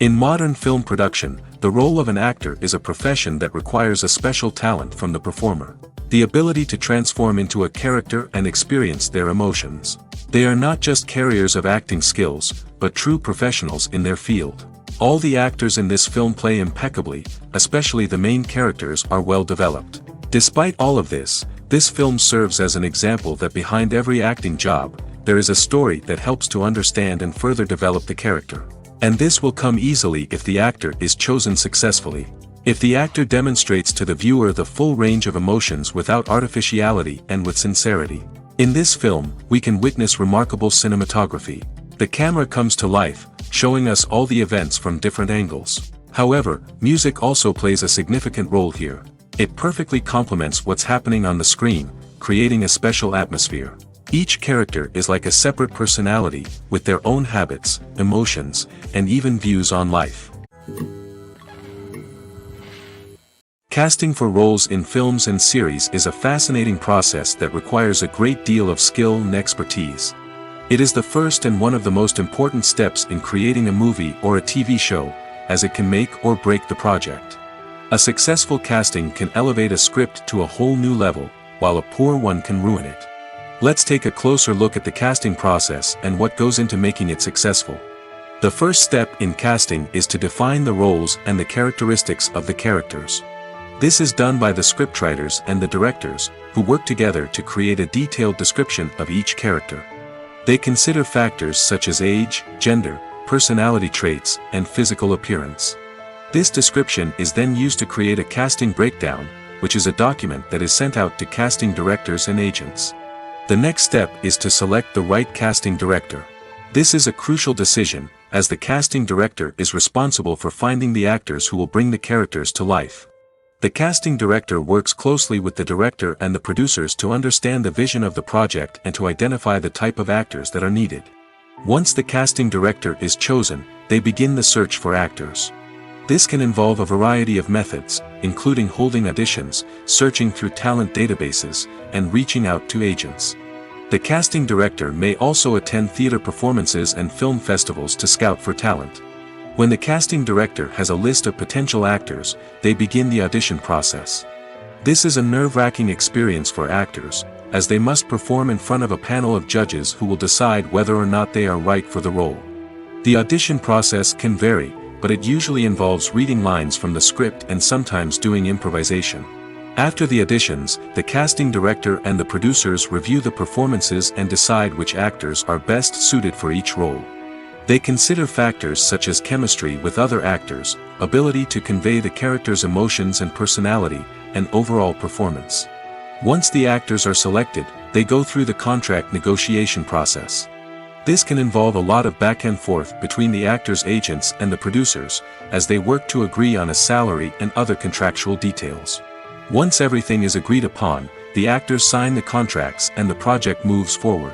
In modern film production, the role of an actor is a profession that requires a special talent from the performer. The ability to transform into a character and experience their emotions. They are not just carriers of acting skills, but true professionals in their field. All the actors in this film play impeccably, especially the main characters are well developed. Despite all of this film serves as an example that behind every acting job, there is a story that helps to understand and further develop the character. And this will come easily if the actor is chosen successfully. If the actor demonstrates to the viewer the full range of emotions without artificiality and with sincerity. In this film, we can witness remarkable cinematography. The camera comes to life, showing us all the events from different angles. However, music also plays a significant role here. It perfectly complements what's happening on the screen, creating a special atmosphere. Each character is like a separate personality, with their own habits, emotions, and even views on life. Casting for roles in films and series is a fascinating process that requires a great deal of skill and expertise. It is the first and one of the most important steps in creating a movie or a TV show, as it can make or break the project. A successful casting can elevate a script to a whole new level, while a poor one can ruin it. Let's take a closer look at the casting process and what goes into making it successful. The first step in casting is to define the roles and the characteristics of the characters. This is done by the scriptwriters and the directors, who work together to create a detailed description of each character. They consider factors such as age, gender, personality traits, and physical appearance. This description is then used to create a casting breakdown, which is a document that is sent out to casting directors and agents. The next step is to select the right casting director. This is a crucial decision, as the casting director is responsible for finding the actors who will bring the characters to life. The casting director works closely with the director and the producers to understand the vision of the project and to identify the type of actors that are needed. Once the casting director is chosen, they begin the search for actors. This can involve a variety of methods, including holding auditions, searching through talent databases, and reaching out to agents. The casting director may also attend theater performances and film festivals to scout for talent. When the casting director has a list of potential actors, they begin the audition process. This is a nerve-wracking experience for actors, as they must perform in front of a panel of judges who will decide whether or not they are right for the role. The audition process can vary, but it usually involves reading lines from the script and sometimes doing improvisation. After the auditions, the casting director and the producers review the performances and decide which actors are best suited for each role. They consider factors such as chemistry with other actors, ability to convey the character's emotions and personality, and overall performance. Once the actors are selected, they go through the contract negotiation process. This can involve a lot of back and forth between the actors' agents and the producers, as they work to agree on a salary and other contractual details. Once everything is agreed upon, the actors sign the contracts and the project moves forward.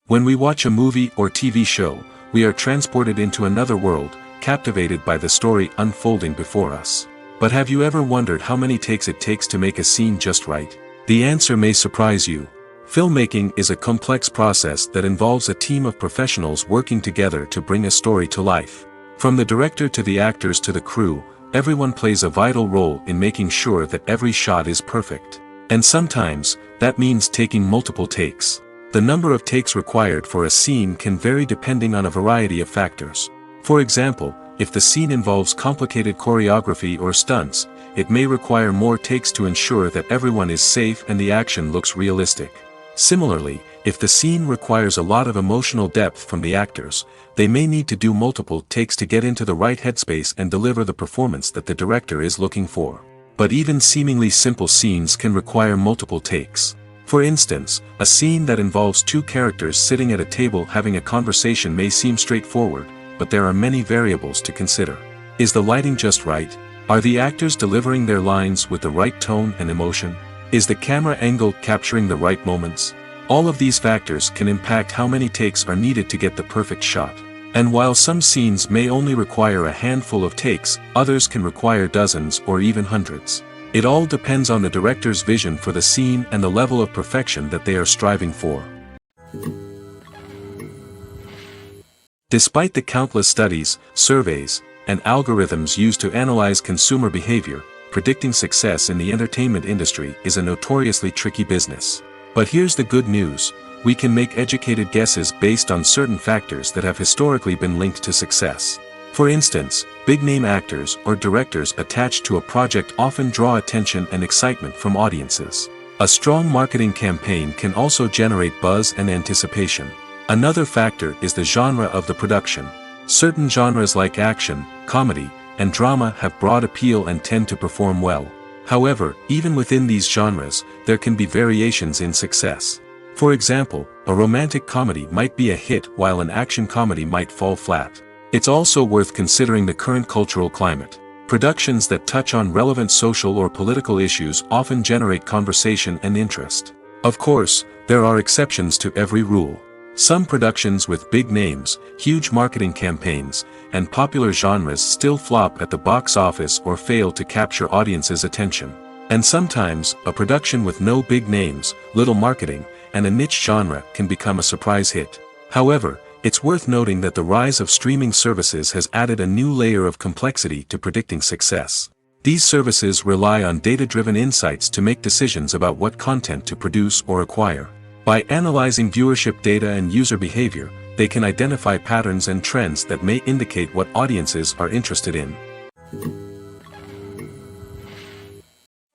When we watch a movie or TV show, we are transported into another world, captivated by the story unfolding before us. But have you ever wondered how many takes it takes to make a scene just right? The answer may surprise you. Filmmaking is a complex process that involves a team of professionals working together to bring a story to life. From the director to the actors to the crew, everyone plays a vital role in making sure that every shot is perfect. And sometimes, that means taking multiple takes. The number of takes required for a scene can vary depending on a variety of factors. For example, if the scene involves complicated choreography or stunts, it may require more takes to ensure that everyone is safe and the action looks realistic. Similarly, if the scene requires a lot of emotional depth from the actors, they may need to do multiple takes to get into the right headspace and deliver the performance that the director is looking for. But even seemingly simple scenes can require multiple takes. For instance, a scene that involves two characters sitting at a table having a conversation may seem straightforward, but there are many variables to consider. Is the lighting just right? Are the actors delivering their lines with the right tone and emotion? Is the camera angle capturing the right moments? All of these factors can impact how many takes are needed to get the perfect shot. And while some scenes may only require a handful of takes, others can require dozens or even hundreds. It all depends on the director's vision for the scene and the level of perfection that they are striving for. Despite the countless studies, surveys, and algorithms used to analyze consumer behavior, predicting success in the entertainment industry is a notoriously tricky business. But here's the good news: we can make educated guesses based on certain factors that have historically been linked to success. For instance, big-name actors or directors attached to a project often draw attention and excitement from audiences. A strong marketing campaign can also generate buzz and anticipation. Another factor is the genre of the production. Certain genres like action, comedy, and drama have broad appeal and tend to perform well. However, even within these genres, there can be variations in success. For example, a romantic comedy might be a hit while an action comedy might fall flat. It's also worth considering the current cultural climate. Productions that touch on relevant social or political issues often generate conversation and interest. Of course, there are exceptions to every rule. Some productions with big names, huge marketing campaigns, and popular genres still flop at the box office or fail to capture audiences' attention. And sometimes, a production with no big names, little marketing, and a niche genre can become a surprise hit. However, it's worth noting that the rise of streaming services has added a new layer of complexity to predicting success. These services rely on data-driven insights to make decisions about what content to produce or acquire. By analyzing viewership data and user behavior, they can identify patterns and trends that may indicate what audiences are interested in.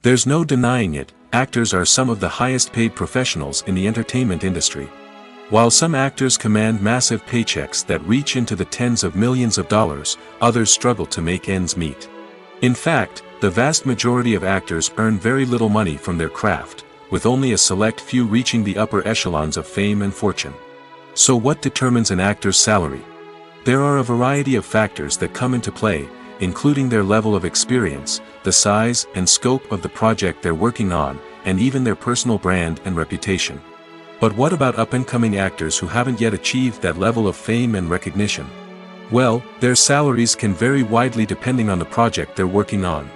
There's no denying it, actors are some of the highest-paid professionals in the entertainment industry. While some actors command massive paychecks that reach into the tens of millions of dollars, others struggle to make ends meet. In fact, the vast majority of actors earn very little money from their craft, with only a select few reaching the upper echelons of fame and fortune. So what determines an actor's salary? There are a variety of factors that come into play, including their level of experience, the size and scope of the project they're working on, and even their personal brand and reputation. But what about up-and-coming actors who haven't yet achieved that level of fame and recognition? Well, their salaries can vary widely depending on the project they're working on.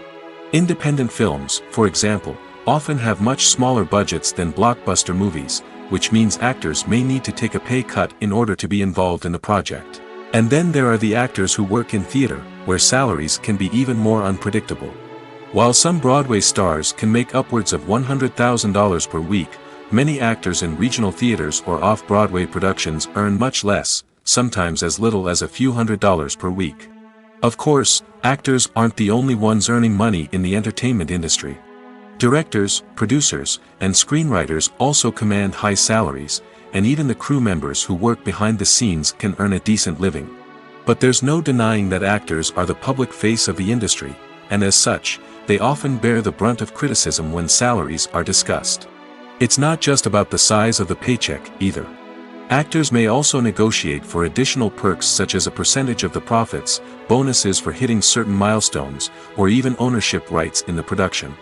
Independent films, for example, often have much smaller budgets than blockbuster movies, which means actors may need to take a pay cut in order to be involved in the project. And then there are the actors who work in theater, where salaries can be even more unpredictable. While some Broadway stars can make upwards of $100,000 per week, many actors in regional theaters or off-Broadway productions earn much less, sometimes as little as a few $100s per week. Of course, actors aren't the only ones earning money in the entertainment industry. Directors, producers, and screenwriters also command high salaries, and even the crew members who work behind the scenes can earn a decent living. But there's no denying that actors are the public face of the industry, and as such, they often bear the brunt of criticism when salaries are discussed. It's not just about the size of the paycheck, either. Actors may also negotiate for additional perks such as a percentage of the profits, bonuses for hitting certain milestones, or even ownership rights in the production.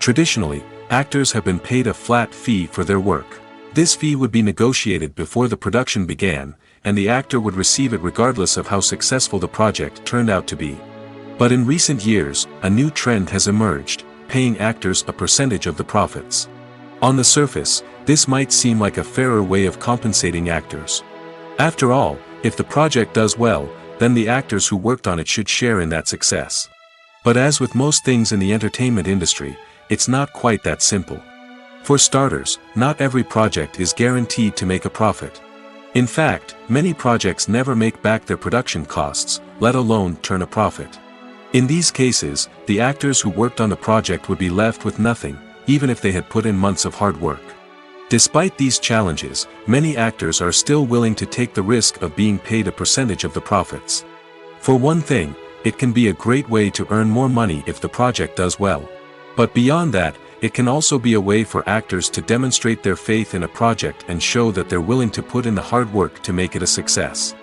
Traditionally, actors have been paid a flat fee for their work. This fee would be negotiated before the production began, and the actor would receive it regardless of how successful the project turned out to be. But in recent years, a new trend has emerged, paying actors a percentage of the profits. On the surface, this might seem like a fairer way of compensating actors. After all, if the project does well, then the actors who worked on it should share in that success. But as with most things in the entertainment industry, it's not quite that simple. For starters, not every project is guaranteed to make a profit. In fact, many projects never make back their production costs, let alone turn a profit. In these cases, the actors who worked on the project would be left with nothing, even if they had put in months of hard work. Despite these challenges, many actors are still willing to take the risk of being paid a percentage of the profits. For one thing, it can be a great way to earn more money if the project does well. But beyond that, it can also be a way for actors to demonstrate their faith in a project and show that they're willing to put in the hard work to make it a success.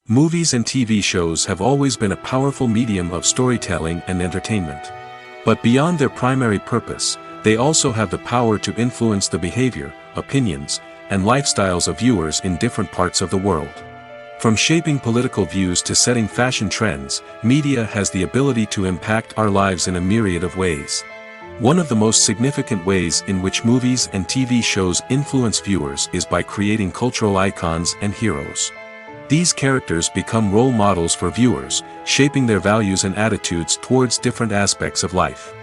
Movies and TV shows have always been a powerful medium of storytelling and entertainment. But beyond their primary purpose, they also have the power to influence the behavior, opinions, and lifestyles of viewers in different parts of the world. From shaping political views to setting fashion trends, media has the ability to impact our lives in a myriad of ways. One of the most significant ways in which movies and TV shows influence viewers is by creating cultural icons and heroes. These characters become role models for viewers, shaping their values and attitudes towards different aspects of life.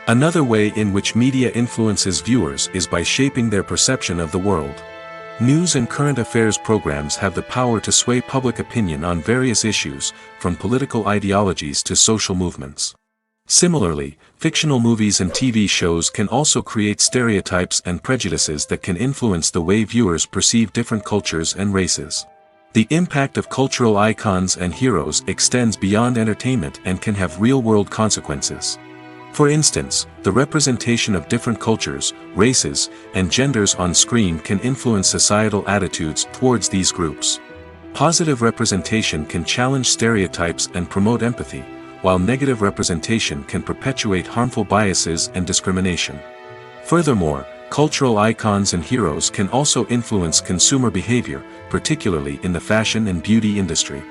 Another way in which media influences viewers is by shaping their perception of the world. News and current affairs programs have the power to sway public opinion on various issues, from political ideologies to social movements. Similarly, fictional movies and TV shows can also create stereotypes and prejudices that can influence the way viewers perceive different cultures and races. The impact of cultural icons and heroes extends beyond entertainment and can have real-world consequences. For instance, the representation of different cultures, races, and genders on screen can influence societal attitudes towards these groups. Positive representation can challenge stereotypes and promote empathy, while negative representation can perpetuate harmful biases and discrimination. Furthermore, cultural icons and heroes can also influence consumer behavior, particularly in the fashion and beauty industry.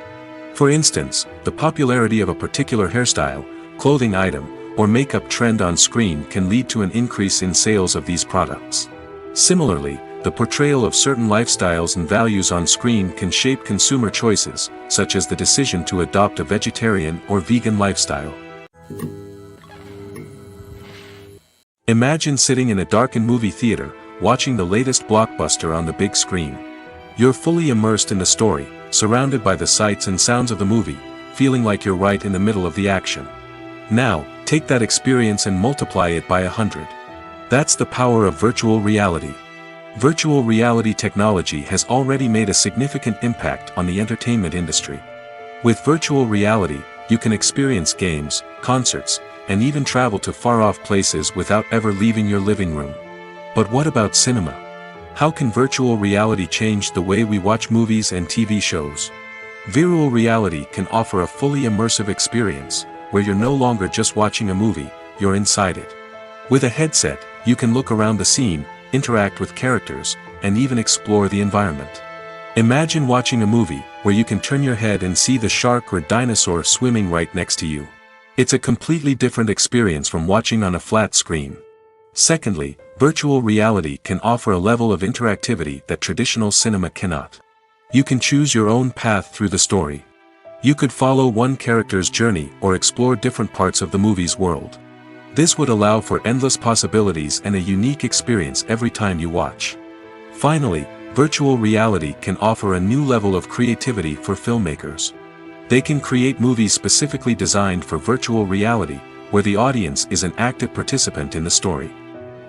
For instance, the popularity of a particular hairstyle, clothing item, or makeup trend on screen can lead to an increase in sales of these products. Similarly, the portrayal of certain lifestyles and values on screen can shape consumer choices, such as the decision to adopt a vegetarian or vegan lifestyle. Imagine sitting in a darkened movie theater, watching the latest blockbuster on the big screen. You're fully immersed in the story, surrounded by the sights and sounds of the movie, feeling like you're right in the middle of the action. Now, take that experience and multiply it by 100. That's the power of virtual reality. Virtual reality technology has already made a significant impact on the entertainment industry. With virtual reality, you can experience games, concerts, and even travel to far-off places without ever leaving your living room. But what about cinema? How can virtual reality change the way we watch movies and TV shows? Virtual reality can offer a fully immersive experience, where you're no longer just watching a movie, you're inside it. With a headset, you can look around the scene, interact with characters, and even explore the environment. Imagine watching a movie where you can turn your head and see the shark or dinosaur swimming right next to you. It's a completely different experience from watching on a flat screen. Secondly, virtual reality can offer a level of interactivity that traditional cinema cannot. You can choose your own path through the story. You could follow one character's journey or explore different parts of the movie's world. This would allow for endless possibilities and a unique experience every time you watch. Finally, virtual reality can offer a new level of creativity for filmmakers. They can create movies specifically designed for virtual reality, where the audience is an active participant in the story.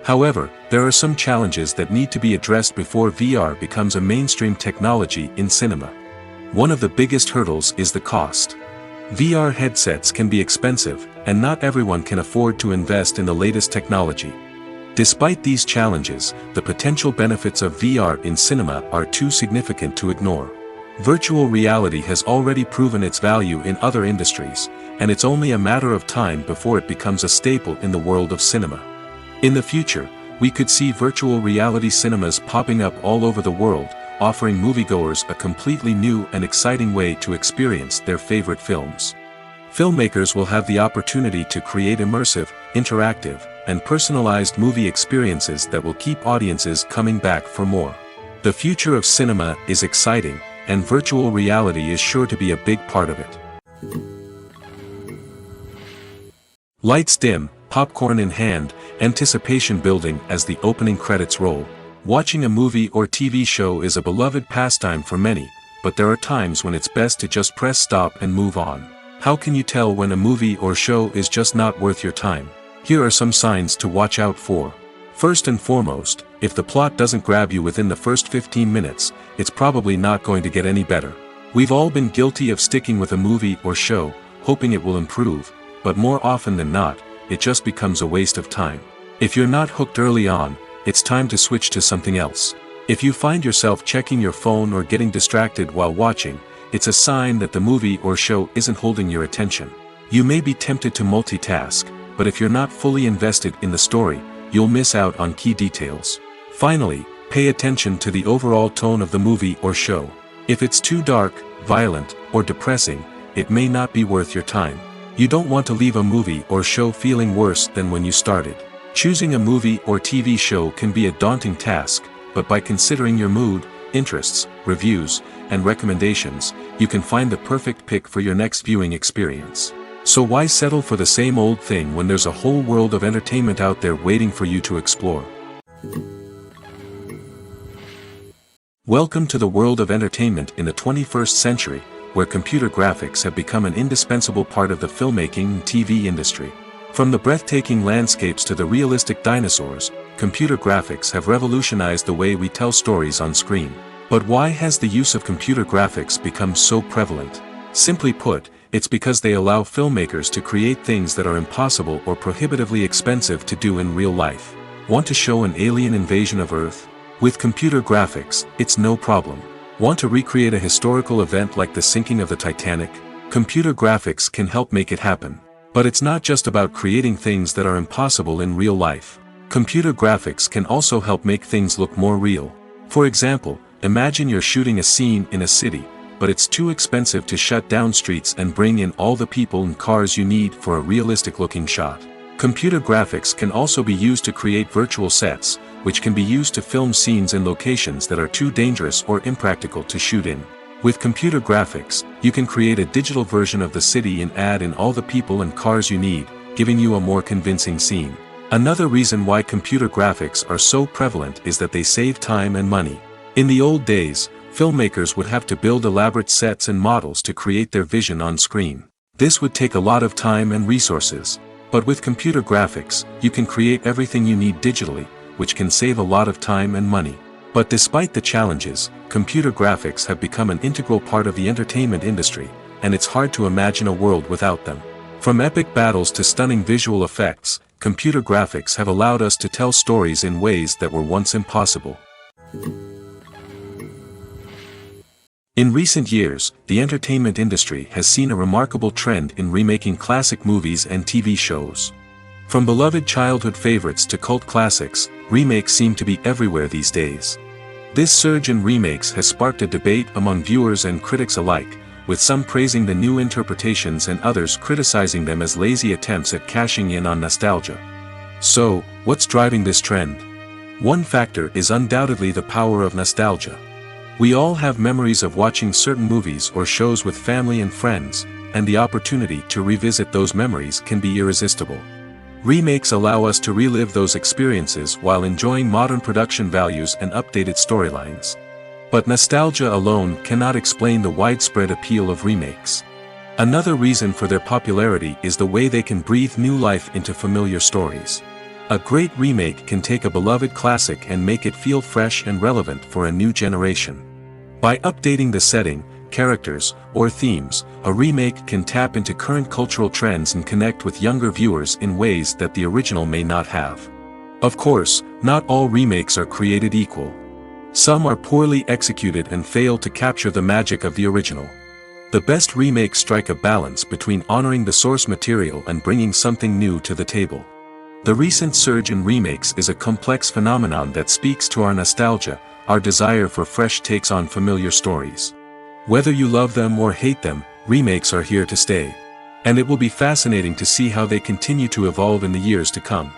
However, there are some challenges that need to be addressed before VR becomes a mainstream technology in cinema. One of the biggest hurdles is the cost. VR headsets can be expensive, and not everyone can afford to invest in the latest technology. Despite these challenges, the potential benefits of VR in cinema are too significant to ignore. Virtual reality has already proven its value in other industries, and it's only a matter of time before it becomes a staple in the world of cinema. In the future, we could see virtual reality cinemas popping up all over the world, offering moviegoers a completely new and exciting way to experience their favorite films. Filmmakers will have the opportunity to create immersive, interactive, and personalized movie experiences that will keep audiences coming back for more. The future of cinema is exciting, and virtual reality is sure to be a big part of it. Lights dim, popcorn in hand, anticipation building as the opening credits roll. Watching a movie or TV show is a beloved pastime for many, but there are times when it's best to just press stop and move on. How can you tell when a movie or show is just not worth your time? Here are some signs to watch out for. First and foremost, if the plot doesn't grab you within the first 15 minutes, it's probably not going to get any better. We've all been guilty of sticking with a movie or show, hoping it will improve, but more often than not, it just becomes a waste of time. If you're not hooked early on, it's time to switch to something else. If you find yourself checking your phone or getting distracted while watching, it's a sign that the movie or show isn't holding your attention. You may be tempted to multitask, but if you're not fully invested in the story, you'll miss out on key details. Finally, pay attention to the overall tone of the movie or show. If it's too dark, violent, or depressing, it may not be worth your time. You don't want to leave a movie or show feeling worse than when you started. Choosing a movie or TV show can be a daunting task, but by considering your mood, interests, reviews, and recommendations, you can find the perfect pick for your next viewing experience. So why settle for the same old thing when there's a whole world of entertainment out there waiting for you to explore? Welcome to the world of entertainment in the 21st century, where computer graphics have become an indispensable part of the filmmaking and TV industry. From the breathtaking landscapes to the realistic dinosaurs, computer graphics have revolutionized the way we tell stories on screen. But why has the use of computer graphics become so prevalent? Simply put, it's because they allow filmmakers to create things that are impossible or prohibitively expensive to do in real life. Want to show an alien invasion of Earth? With computer graphics, it's no problem. Want to recreate a historical event like the sinking of the Titanic? Computer graphics can help make it happen. But it's not just about creating things that are impossible in real life. Computer graphics can also help make things look more real. For example, imagine you're shooting a scene in a city, but it's too expensive to shut down streets and bring in all the people and cars you need for a realistic-looking shot. Computer graphics can also be used to create virtual sets, which can be used to film scenes in locations that are too dangerous or impractical to shoot in. With computer graphics, you can create a digital version of the city and add in all the people and cars you need, giving you a more convincing scene. Another reason why computer graphics are so prevalent is that they save time and money. In the old days, filmmakers would have to build elaborate sets and models to create their vision on screen. This would take a lot of time and resources. But with computer graphics, you can create everything you need digitally, which can save a lot of time and money. But despite the challenges, computer graphics have become an integral part of the entertainment industry, and it's hard to imagine a world without them. From epic battles to stunning visual effects, computer graphics have allowed us to tell stories in ways that were once impossible. In recent years, the entertainment industry has seen a remarkable trend in remaking classic movies and TV shows. From beloved childhood favorites to cult classics, remakes seem to be everywhere these days. This surge in remakes has sparked a debate among viewers and critics alike, with some praising the new interpretations and others criticizing them as lazy attempts at cashing in on nostalgia. So, what's driving this trend? One factor is undoubtedly the power of nostalgia. We all have memories of watching certain movies or shows with family and friends, and the opportunity to revisit those memories can be irresistible. Remakes allow us to relive those experiences while enjoying modern production values and updated storylines. But nostalgia alone cannot explain the widespread appeal of remakes. Another reason for their popularity is the way they can breathe new life into familiar stories. A great remake can take a beloved classic and make it feel fresh and relevant for a new generation. By updating the setting, characters, or themes, a remake can tap into current cultural trends and connect with younger viewers in ways that the original may not have. Of course, not all remakes are created equal. Some are poorly executed and fail to capture the magic of the original. The best remakes strike a balance between honoring the source material and bringing something new to the table. The recent surge in remakes is a complex phenomenon that speaks to our nostalgia, our desire for fresh takes on familiar stories. Whether you love them or hate them, remakes are here to stay. And it will be fascinating to see how they continue to evolve in the years to come.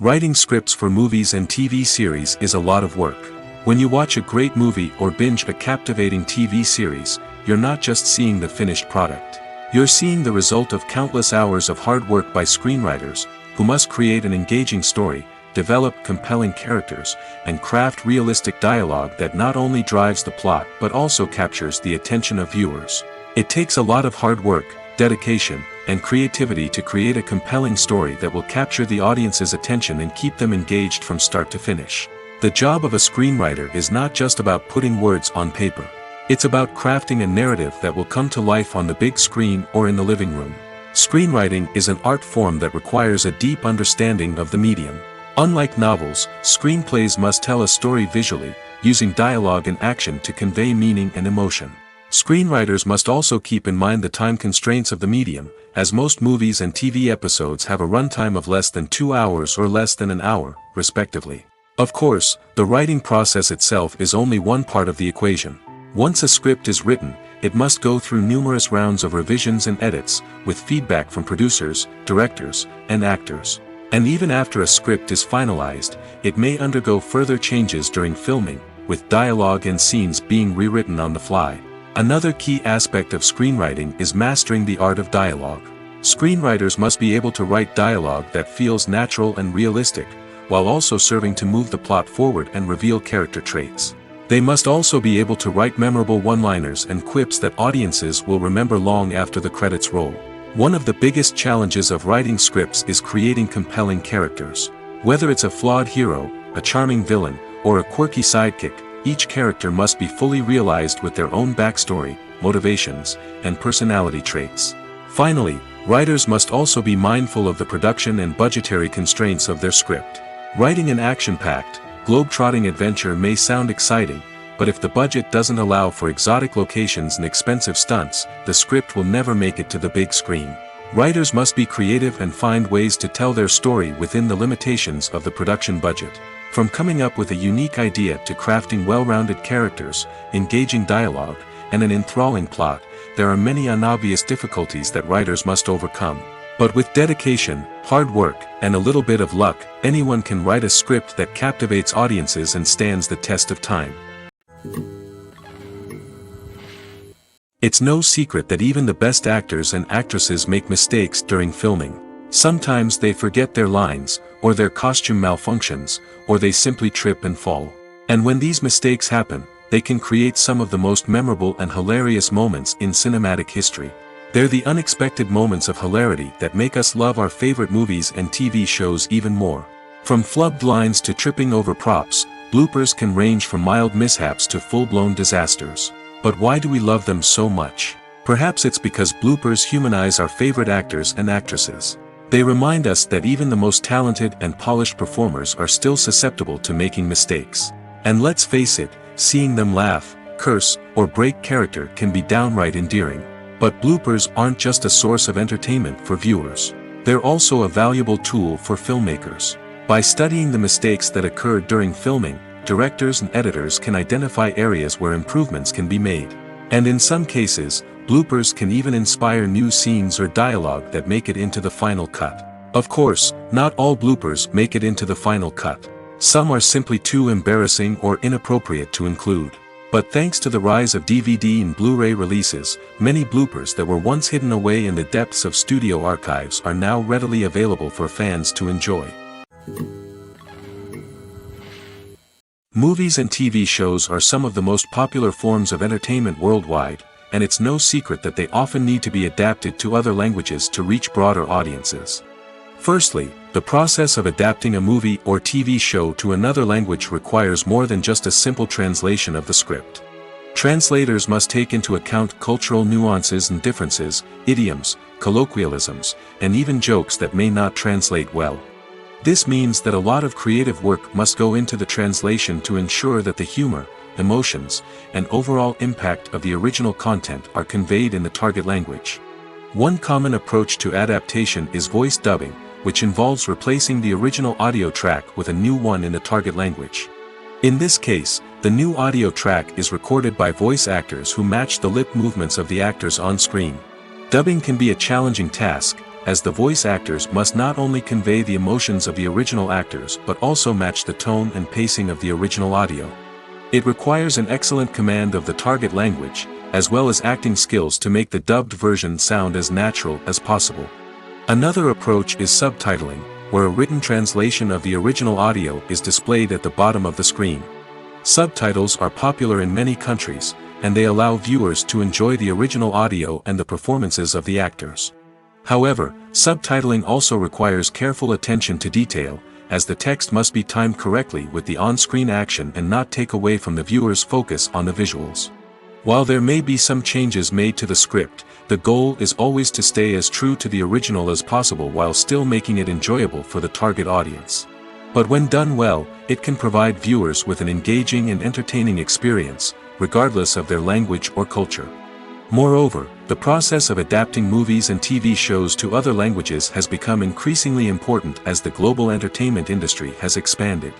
Writing scripts for movies and TV series is a lot of work. When you watch a great movie or binge a captivating TV series, you're not just seeing the finished product. You're seeing the result of countless hours of hard work by screenwriters, who must create an engaging story, develop compelling characters, and craft realistic dialogue that not only drives the plot but also captures the attention of viewers. It takes a lot of hard work, dedication, and creativity to create a compelling story that will capture the audience's attention and keep them engaged from start to finish. The job of a screenwriter is not just about putting words on paper. It's about crafting a narrative that will come to life on the big screen or in the living room. Screenwriting is an art form that requires a deep understanding of the medium. Unlike novels, screenplays must tell a story visually, using dialogue and action to convey meaning and emotion. Screenwriters must also keep in mind the time constraints of the medium, as most movies and TV episodes have a runtime of less than 2 hours or less than an hour, respectively. Of course, the writing process itself is only one part of the equation. Once a script is written, it must go through numerous rounds of revisions and edits, with feedback from producers, directors, and actors. And even after a script is finalized, it may undergo further changes during filming, with dialogue and scenes being rewritten on the fly. Another key aspect of screenwriting is mastering the art of dialogue. Screenwriters must be able to write dialogue that feels natural and realistic, while also serving to move the plot forward and reveal character traits. They must also be able to write memorable one-liners and quips that audiences will remember long after the credits roll. One of the biggest challenges of writing scripts is creating compelling characters. Whether it's a flawed hero, a charming villain, or a quirky sidekick, each character must be fully realized with their own backstory, motivations, and personality traits. Finally, writers must also be mindful of the production and budgetary constraints of their script. Writing an action-packed, globe-trotting adventure may sound exciting, but if the budget doesn't allow for exotic locations and expensive stunts, the script will never make it to the big screen. Writers must be creative and find ways to tell their story within the limitations of the production budget. From coming up with a unique idea to crafting well-rounded characters, engaging dialogue, and an enthralling plot, there are many unobvious difficulties that writers must overcome. But with dedication, hard work, and a little bit of luck, anyone can write a script that captivates audiences and stands the test of time. It's no secret that even the best actors and actresses make mistakes during filming. Sometimes they forget their lines, or their costume malfunctions, or they simply trip and fall. And when these mistakes happen, they can create some of the most memorable and hilarious moments in cinematic history. They're the unexpected moments of hilarity that make us love our favorite movies and TV shows even more. From flubbed lines to tripping over props, bloopers can range from mild mishaps to full-blown disasters. But why do we love them so much? Perhaps it's because bloopers humanize our favorite actors and actresses. They remind us that even the most talented and polished performers are still susceptible to making mistakes. And let's face it, seeing them laugh, curse, or break character can be downright endearing. But bloopers aren't just a source of entertainment for viewers. They're also a valuable tool for filmmakers. By studying the mistakes that occurred during filming, directors and editors can identify areas where improvements can be made. And in some cases, bloopers can even inspire new scenes or dialogue that make it into the final cut. Of course, not all bloopers make it into the final cut. Some are simply too embarrassing or inappropriate to include. But thanks to the rise of DVD and Blu-ray releases, many bloopers that were once hidden away in the depths of studio archives are now readily available for fans to enjoy. Movies and TV shows are some of the most popular forms of entertainment worldwide, and it's no secret that they often need to be adapted to other languages to reach broader audiences. Firstly, the process of adapting a movie or TV show to another language requires more than just a simple translation of the script. Translators must take into account cultural nuances and differences, idioms, colloquialisms, and even jokes that may not translate well. This means that a lot of creative work must go into the translation to ensure that the humor, emotions, and overall impact of the original content are conveyed in the target language. One common approach to adaptation is voice dubbing, which involves replacing the original audio track with a new one in the target language. In this case, the new audio track is recorded by voice actors who match the lip movements of the actors on screen. Dubbing can be a challenging task, as the voice actors must not only convey the emotions of the original actors but also match the tone and pacing of the original audio. It requires an excellent command of the target language, as well as acting skills to make the dubbed version sound as natural as possible. Another approach is subtitling, where a written translation of the original audio is displayed at the bottom of the screen. Subtitles are popular in many countries, and they allow viewers to enjoy the original audio and the performances of the actors. However, subtitling also requires careful attention to detail, as the text must be timed correctly with the on-screen action and not take away from the viewer's focus on the visuals. While there may be some changes made to the script, the goal is always to stay as true to the original as possible while still making it enjoyable for the target audience. But when done well, it can provide viewers with an engaging and entertaining experience, regardless of their language or culture. Moreover, the process of adapting movies and TV shows to other languages has become increasingly important as the global entertainment industry has expanded.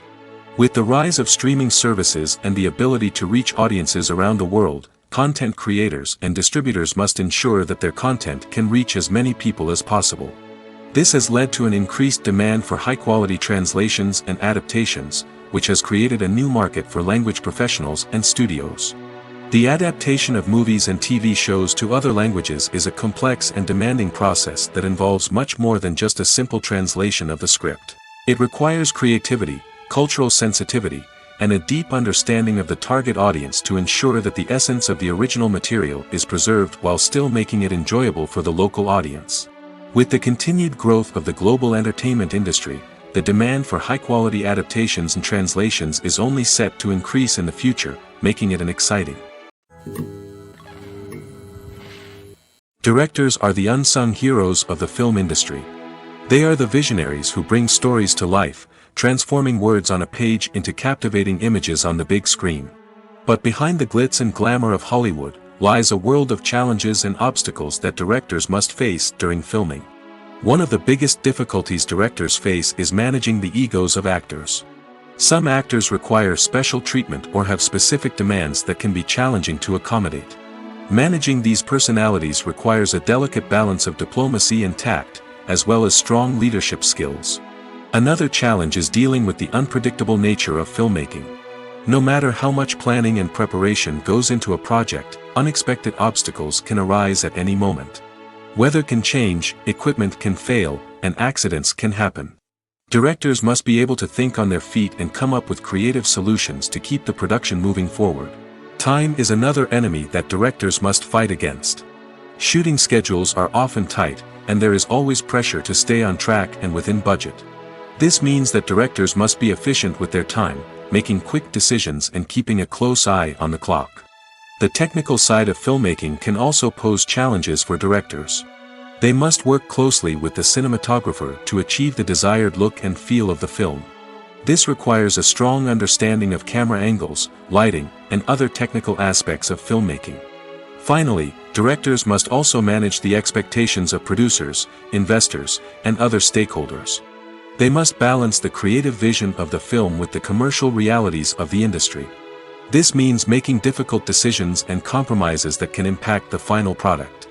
With the rise of streaming services and the ability to reach audiences around the world, content creators and distributors must ensure that their content can reach as many people as possible. This has led to an increased demand for high-quality translations and adaptations, which has created a new market for language professionals and studios. The adaptation of movies and TV shows to other languages is a complex and demanding process that involves much more than just a simple translation of the script. It requires creativity, cultural sensitivity, and a deep understanding of the target audience to ensure that the essence of the original material is preserved while still making it enjoyable for the local audience. With the continued growth of the global entertainment industry, the demand for high-quality adaptations and translations is only set to increase in the future, making it an exciting. Directors are the unsung heroes of the film industry. They are the visionaries who bring stories to life, transforming words on a page into captivating images on the big screen. But behind the glitz and glamour of Hollywood lies a world of challenges and obstacles that directors must face during filming. One of the biggest difficulties directors face is managing the egos of actors. Some actors require special treatment or have specific demands that can be challenging to accommodate. Managing these personalities requires a delicate balance of diplomacy and tact, as well as strong leadership skills. Another challenge is dealing with the unpredictable nature of filmmaking. No matter how much planning and preparation goes into a project, unexpected obstacles can arise at any moment. Weather can change, equipment can fail, and accidents can happen. Directors must be able to think on their feet and come up with creative solutions to keep the production moving forward. Time is another enemy that directors must fight against. Shooting schedules are often tight, and there is always pressure to stay on track and within budget. This means that directors must be efficient with their time, making quick decisions and keeping a close eye on the clock. The technical side of filmmaking can also pose challenges for directors. They must work closely with the cinematographer to achieve the desired look and feel of the film. This requires a strong understanding of camera angles, lighting, and other technical aspects of filmmaking. Finally, directors must also manage the expectations of producers, investors, and other stakeholders. They must balance the creative vision of the film with the commercial realities of the industry. This means making difficult decisions and compromises that can impact the final product.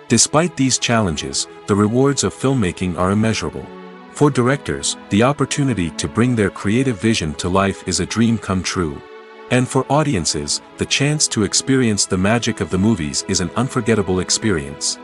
Despite these challenges, the rewards of filmmaking are immeasurable. For directors, the opportunity to bring their creative vision to life is a dream come true. And for audiences, the chance to experience the magic of the movies is an unforgettable experience.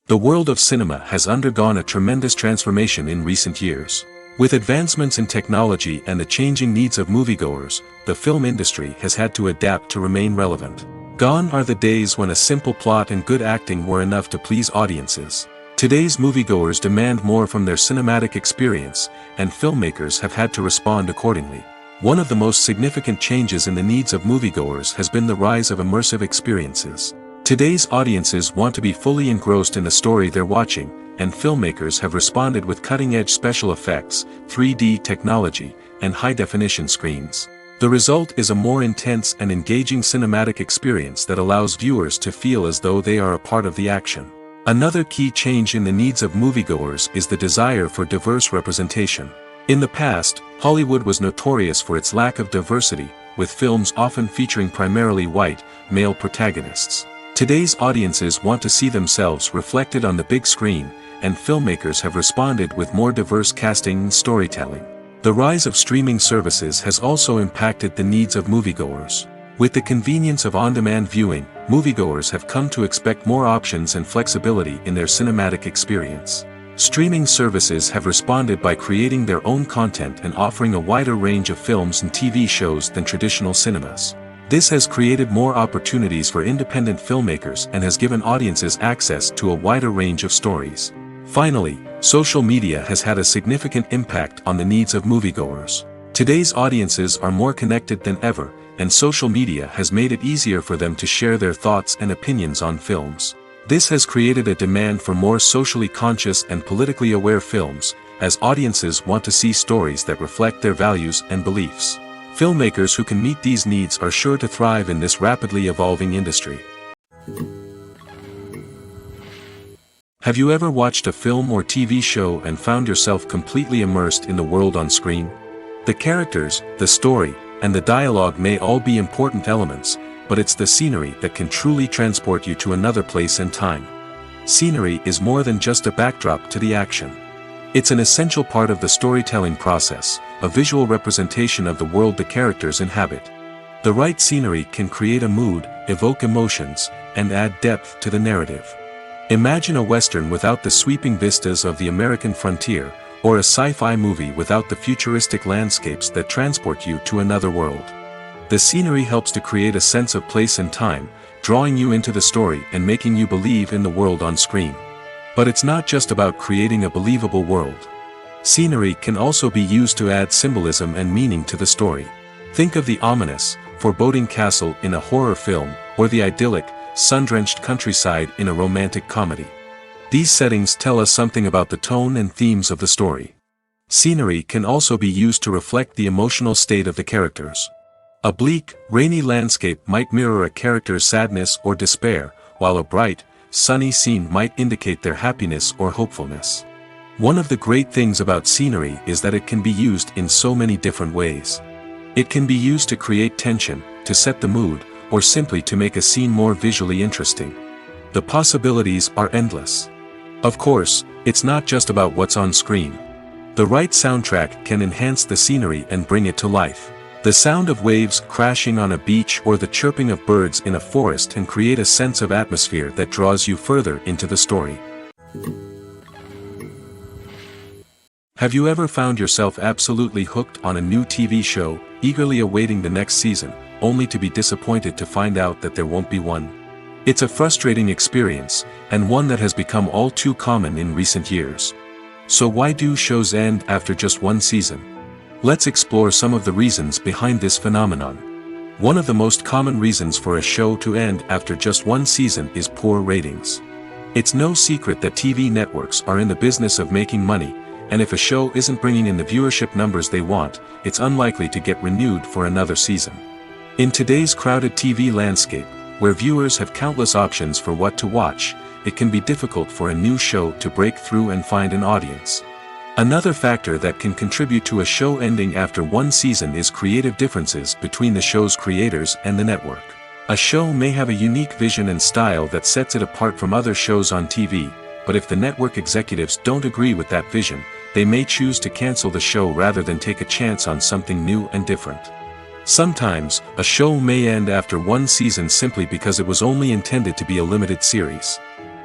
The world of cinema has undergone a tremendous transformation in recent years. With advancements in technology and the changing needs of moviegoers, the film industry has had to adapt to remain relevant. Gone are the days when a simple plot and good acting were enough to please audiences. Today's moviegoers demand more from their cinematic experience, and filmmakers have had to respond accordingly. One of the most significant changes in the needs of moviegoers has been the rise of immersive experiences. Today's audiences want to be fully engrossed in the story they're watching, and filmmakers have responded with cutting-edge special effects, 3D technology, and high-definition screens. The result is a more intense and engaging cinematic experience that allows viewers to feel as though they are a part of the action. Another key change in the needs of moviegoers is the desire for diverse representation. In the past, Hollywood was notorious for its lack of diversity, with films often featuring primarily white, male protagonists. Today's audiences want to see themselves reflected on the big screen, and filmmakers have responded with more diverse casting and storytelling. The rise of streaming services has also impacted the needs of moviegoers. With the convenience of on-demand viewing, moviegoers have come to expect more options and flexibility in their cinematic experience. Streaming services have responded by creating their own content and offering a wider range of films and TV shows than traditional cinemas. This has created more opportunities for independent filmmakers and has given audiences access to a wider range of stories. Finally, social media has had a significant impact on the needs of moviegoers. Today's audiences are more connected than ever, and social media has made it easier for them to share their thoughts and opinions on films. This has created a demand for more socially conscious and politically aware films, as audiences want to see stories that reflect their values and beliefs. Filmmakers who can meet these needs are sure to thrive in this rapidly evolving industry. Have you ever watched a film or TV show and found yourself completely immersed in the world on screen? The characters, the story, and the dialogue may all be important elements, but it's the scenery that can truly transport you to another place and time. Scenery is more than just a backdrop to the action. It's an essential part of the storytelling process, a visual representation of the world the characters inhabit. The right scenery can create a mood, evoke emotions, and add depth to the narrative. Imagine a Western without the sweeping vistas of the American frontier, or a sci-fi movie without the futuristic landscapes that transport you to another world. The scenery helps to create a sense of place and time, drawing you into the story and making you believe in the world on screen. But it's not just about creating a believable world. Scenery can also be used to add symbolism and meaning to the story. Think of the ominous, foreboding castle in a horror film, or the idyllic, sun-drenched countryside in a romantic comedy. These settings tell us something about the tone and themes of the story. Scenery can also be used to reflect the emotional state of the characters. A bleak, rainy landscape might mirror a character's sadness or despair, while a bright, sunny scene might indicate their happiness or hopefulness. One of the great things about scenery is that it can be used in so many different ways. It can be used to create tension, to set the mood, or simply to make a scene more visually interesting. The possibilities are endless. Of course, it's not just about what's on screen. The right soundtrack can enhance the scenery and bring it to life. The sound of waves crashing on a beach or the chirping of birds in a forest can create a sense of atmosphere that draws you further into the story. Have you ever found yourself absolutely hooked on a new TV show, eagerly awaiting the next season, only to be disappointed to find out that there won't be one? It's a frustrating experience, and one that has become all too common in recent years. So why do shows end after just one season? Let's explore some of the reasons behind this phenomenon. One of the most common reasons for a show to end after just one season is poor ratings. It's no secret that TV networks are in the business of making money, and if a show isn't bringing in the viewership numbers they want, it's unlikely to get renewed for another season. In today's crowded TV landscape, where viewers have countless options for what to watch, it can be difficult for a new show to break through and find an audience. Another factor that can contribute to a show ending after one season is creative differences between the show's creators and the network. A show may have a unique vision and style that sets it apart from other shows on TV, but if the network executives don't agree with that vision, they may choose to cancel the show rather than take a chance on something new and different. Sometimes, a show may end after one season simply because it was only intended to be a limited series.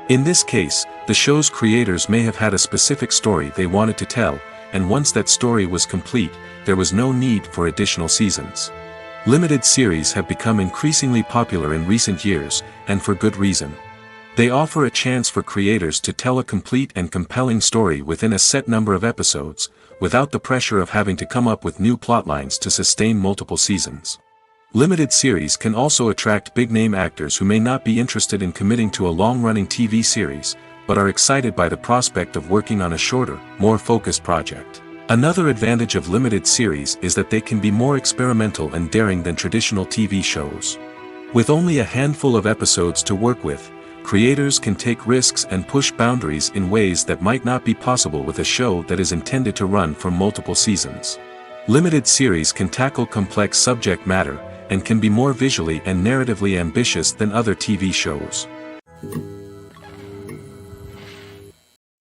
In this case, the show's creators may have had a specific story they wanted to tell, and once that story was complete, there was no need for additional seasons. Limited series have become increasingly popular in recent years, and for good reason. They offer a chance for creators to tell a complete and compelling story within a set number of episodes, without the pressure of having to come up with new plotlines to sustain multiple seasons. Limited series can also attract big-name actors who may not be interested in committing to a long-running TV series, but are excited by the prospect of working on a shorter, more focused project. Another advantage of limited series is that they can be more experimental and daring than traditional TV shows. With only a handful of episodes to work with, creators can take risks and push boundaries in ways that might not be possible with a show that is intended to run for multiple seasons. Limited series can tackle complex subject matter, and can be more visually and narratively ambitious than other TV shows.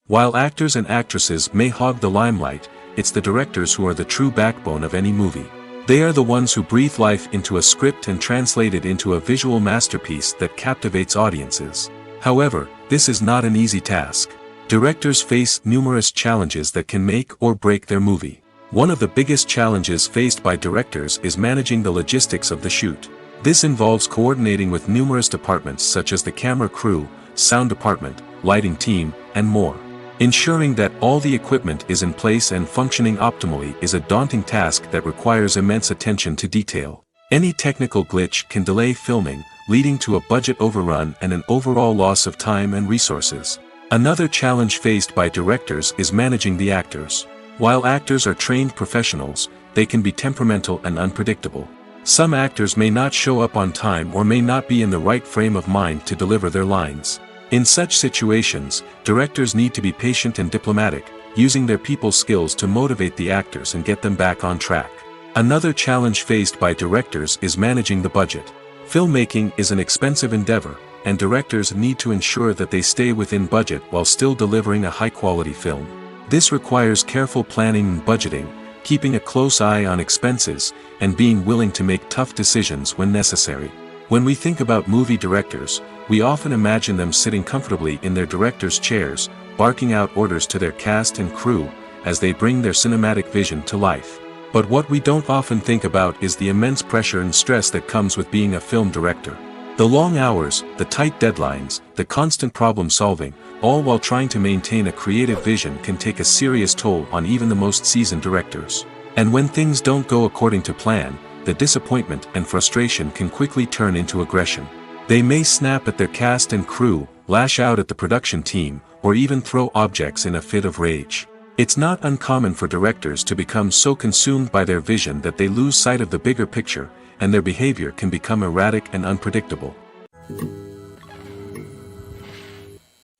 While actors and actresses may hog the limelight, it's the directors who are the true backbone of any movie. They are the ones who breathe life into a script and translate it into a visual masterpiece that captivates audiences. However, this is not an easy task. Directors face numerous challenges that can make or break their movie. One of the biggest challenges faced by directors is managing the logistics of the shoot. This involves coordinating with numerous departments such as the camera crew, sound department, lighting team, and more. Ensuring that all the equipment is in place and functioning optimally is a daunting task that requires immense attention to detail. Any technical glitch can delay filming, leading to a budget overrun and an overall loss of time and resources. Another challenge faced by directors is managing the actors. While actors are trained professionals, they can be temperamental and unpredictable. Some actors may not show up on time or may not be in the right frame of mind to deliver their lines. In such situations, directors need to be patient and diplomatic, using their people skills to motivate the actors and get them back on track. Another challenge faced by directors is managing the budget. Filmmaking is an expensive endeavor, and directors need to ensure that they stay within budget while still delivering a high-quality film. This requires careful planning and budgeting, keeping a close eye on expenses, and being willing to make tough decisions when necessary. When we think about movie directors, we often imagine them sitting comfortably in their director's chairs, barking out orders to their cast and crew, as they bring their cinematic vision to life. But what we don't often think about is the immense pressure and stress that comes with being a film director. The long hours, the tight deadlines, the constant problem solving, all while trying to maintain a creative vision can take a serious toll on even the most seasoned directors. And when things don't go according to plan, the disappointment and frustration can quickly turn into aggression. They may snap at their cast and crew, lash out at the production team, or even throw objects in a fit of rage. It's not uncommon for directors to become so consumed by their vision that they lose sight of the bigger picture, and their behavior can become erratic and unpredictable.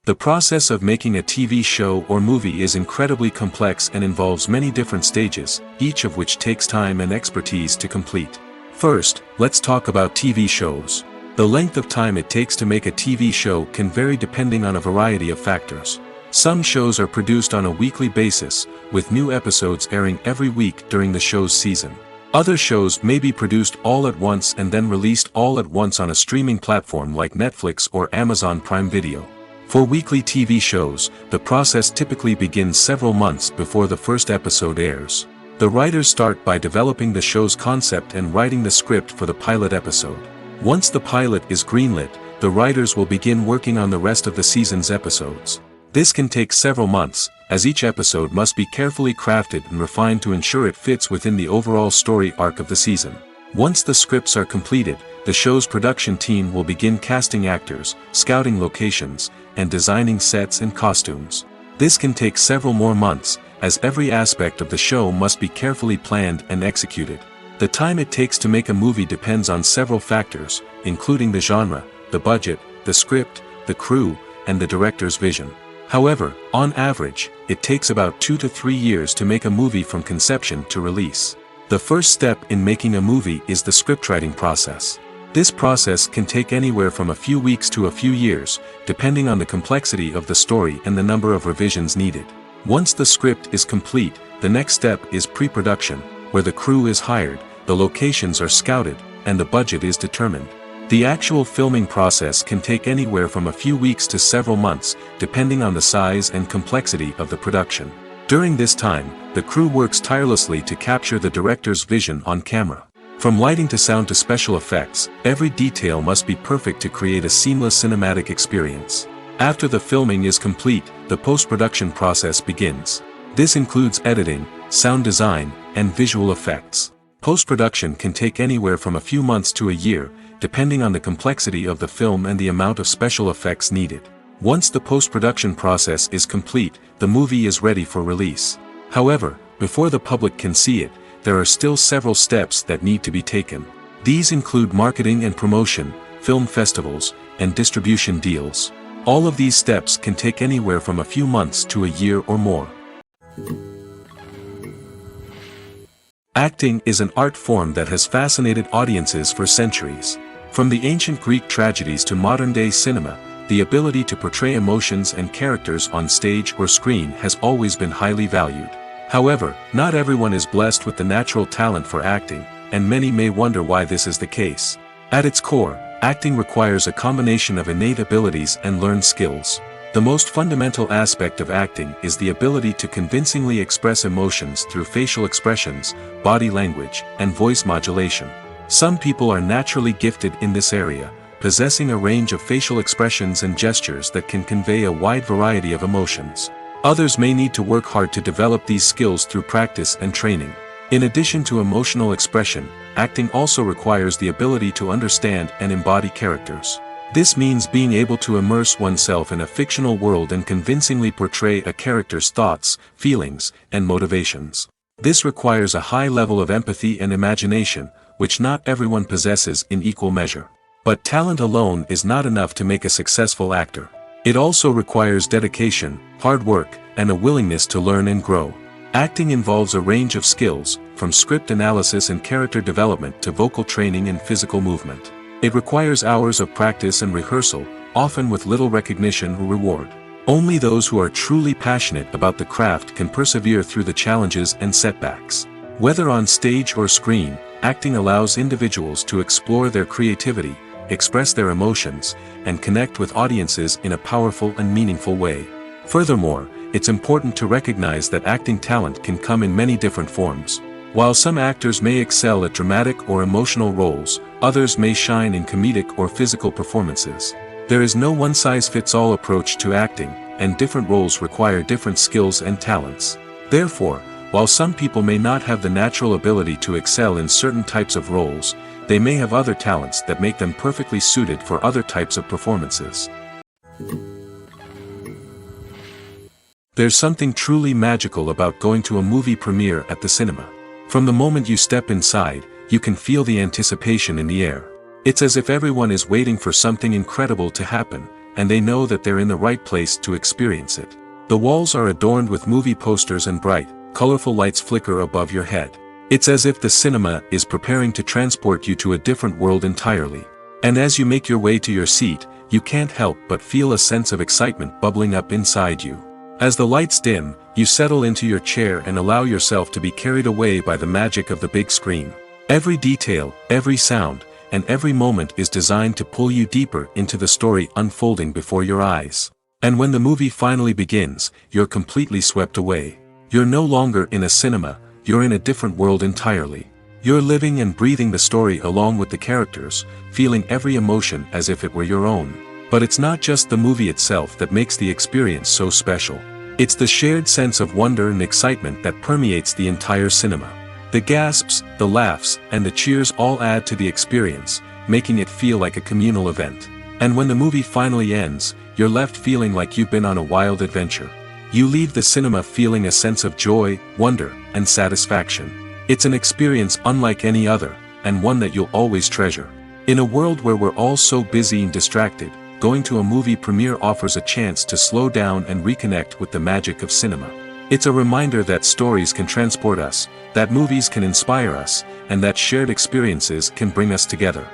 The process of making a TV show or movie is incredibly complex and involves many different stages, each of which takes time and expertise to complete. First, let's talk about TV shows. The length of time it takes to make a TV show can vary depending on a variety of factors. Some shows are produced on a weekly basis, with new episodes airing every week during the show's season. Other shows may be produced all at once and then released all at once on a streaming platform like Netflix or Amazon Prime Video. For weekly TV shows, the process typically begins several months before the first episode airs. The writers start by developing the show's concept and writing the script for the pilot episode. Once the pilot is greenlit, the writers will begin working on the rest of the season's episodes. This can take several months, as each episode must be carefully crafted and refined to ensure it fits within the overall story arc of the season. Once the scripts are completed, the show's production team will begin casting actors, scouting locations, and designing sets and costumes. This can take several more months, as every aspect of the show must be carefully planned and executed. The time it takes to make a movie depends on several factors, including the genre, the budget, the script, the crew, and the director's vision. However, on average, it takes about 2 to 3 years to make a movie from conception to release. The first step in making a movie is the scriptwriting process. This process can take anywhere from a few weeks to a few years, depending on the complexity of the story and the number of revisions needed. Once the script is complete, the next step is pre-production, where the crew is hired, the locations are scouted, and the budget is determined. The actual filming process can take anywhere from a few weeks to several months, depending on the size and complexity of the production. During this time, the crew works tirelessly to capture the director's vision on camera. From lighting to sound to special effects, every detail must be perfect to create a seamless cinematic experience. After the filming is complete, the post-production process begins. This includes editing, sound design, and visual effects. Post-production can take anywhere from a few months to a year, depending on the complexity of the film and the amount of special effects needed. Once the post-production process is complete, the movie is ready for release. However, before the public can see it, there are still several steps that need to be taken. These include marketing and promotion, film festivals, and distribution deals. All of these steps can take anywhere from a few months to a year or more. Acting is an art form that has fascinated audiences for centuries. From the ancient Greek tragedies to modern-day cinema, the ability to portray emotions and characters on stage or screen has always been highly valued. However, not everyone is blessed with the natural talent for acting, and many may wonder why this is the case. At its core, acting requires a combination of innate abilities and learned skills. The most fundamental aspect of acting is the ability to convincingly express emotions through facial expressions, body language, and voice modulation. Some people are naturally gifted in this area, possessing a range of facial expressions and gestures that can convey a wide variety of emotions. Others may need to work hard to develop these skills through practice and training. In addition to emotional expression, acting also requires the ability to understand and embody characters. This means being able to immerse oneself in a fictional world and convincingly portray a character's thoughts, feelings, and motivations. This requires a high level of empathy and imagination, which not everyone possesses in equal measure. But talent alone is not enough to make a successful actor. It also requires dedication, hard work, and a willingness to learn and grow. Acting involves a range of skills, from script analysis and character development to vocal training and physical movement. It requires hours of practice and rehearsal, often with little recognition or reward. Only those who are truly passionate about the craft can persevere through the challenges and setbacks. Whether on stage or screen, acting allows individuals to explore their creativity, express their emotions, and connect with audiences in a powerful and meaningful way. Furthermore, it's important to recognize that acting talent can come in many different forms. While some actors may excel at dramatic or emotional roles, others may shine in comedic or physical performances. There is no one-size-fits-all approach to acting, and different roles require different skills and talents. Therefore, while some people may not have the natural ability to excel in certain types of roles, they may have other talents that make them perfectly suited for other types of performances. There's something truly magical about going to a movie premiere at the cinema. From the moment you step inside, you can feel the anticipation in the air. It's as if everyone is waiting for something incredible to happen, and they know that they're in the right place to experience it. The walls are adorned with movie posters and bright, colorful lights flicker above your head. It's as if the cinema is preparing to transport you to a different world entirely. And as you make your way to your seat, you can't help but feel a sense of excitement bubbling up inside you. As the lights dim, you settle into your chair and allow yourself to be carried away by the magic of the big screen. Every detail, every sound, and every moment is designed to pull you deeper into the story unfolding before your eyes. And when the movie finally begins, you're completely swept away. You're no longer in a cinema, you're in a different world entirely. You're living and breathing the story along with the characters, feeling every emotion as if it were your own. But it's not just the movie itself that makes the experience so special. It's the shared sense of wonder and excitement that permeates the entire cinema. The gasps, the laughs, and the cheers all add to the experience, making it feel like a communal event. And when the movie finally ends, you're left feeling like you've been on a wild adventure. You leave the cinema feeling a sense of joy, wonder, and satisfaction. It's an experience unlike any other, and one that you'll always treasure. In a world where we're all so busy and distracted, going to a movie premiere offers a chance to slow down and reconnect with the magic of cinema. It's a reminder that stories can transport us, that movies can inspire us, and that shared experiences can bring us together.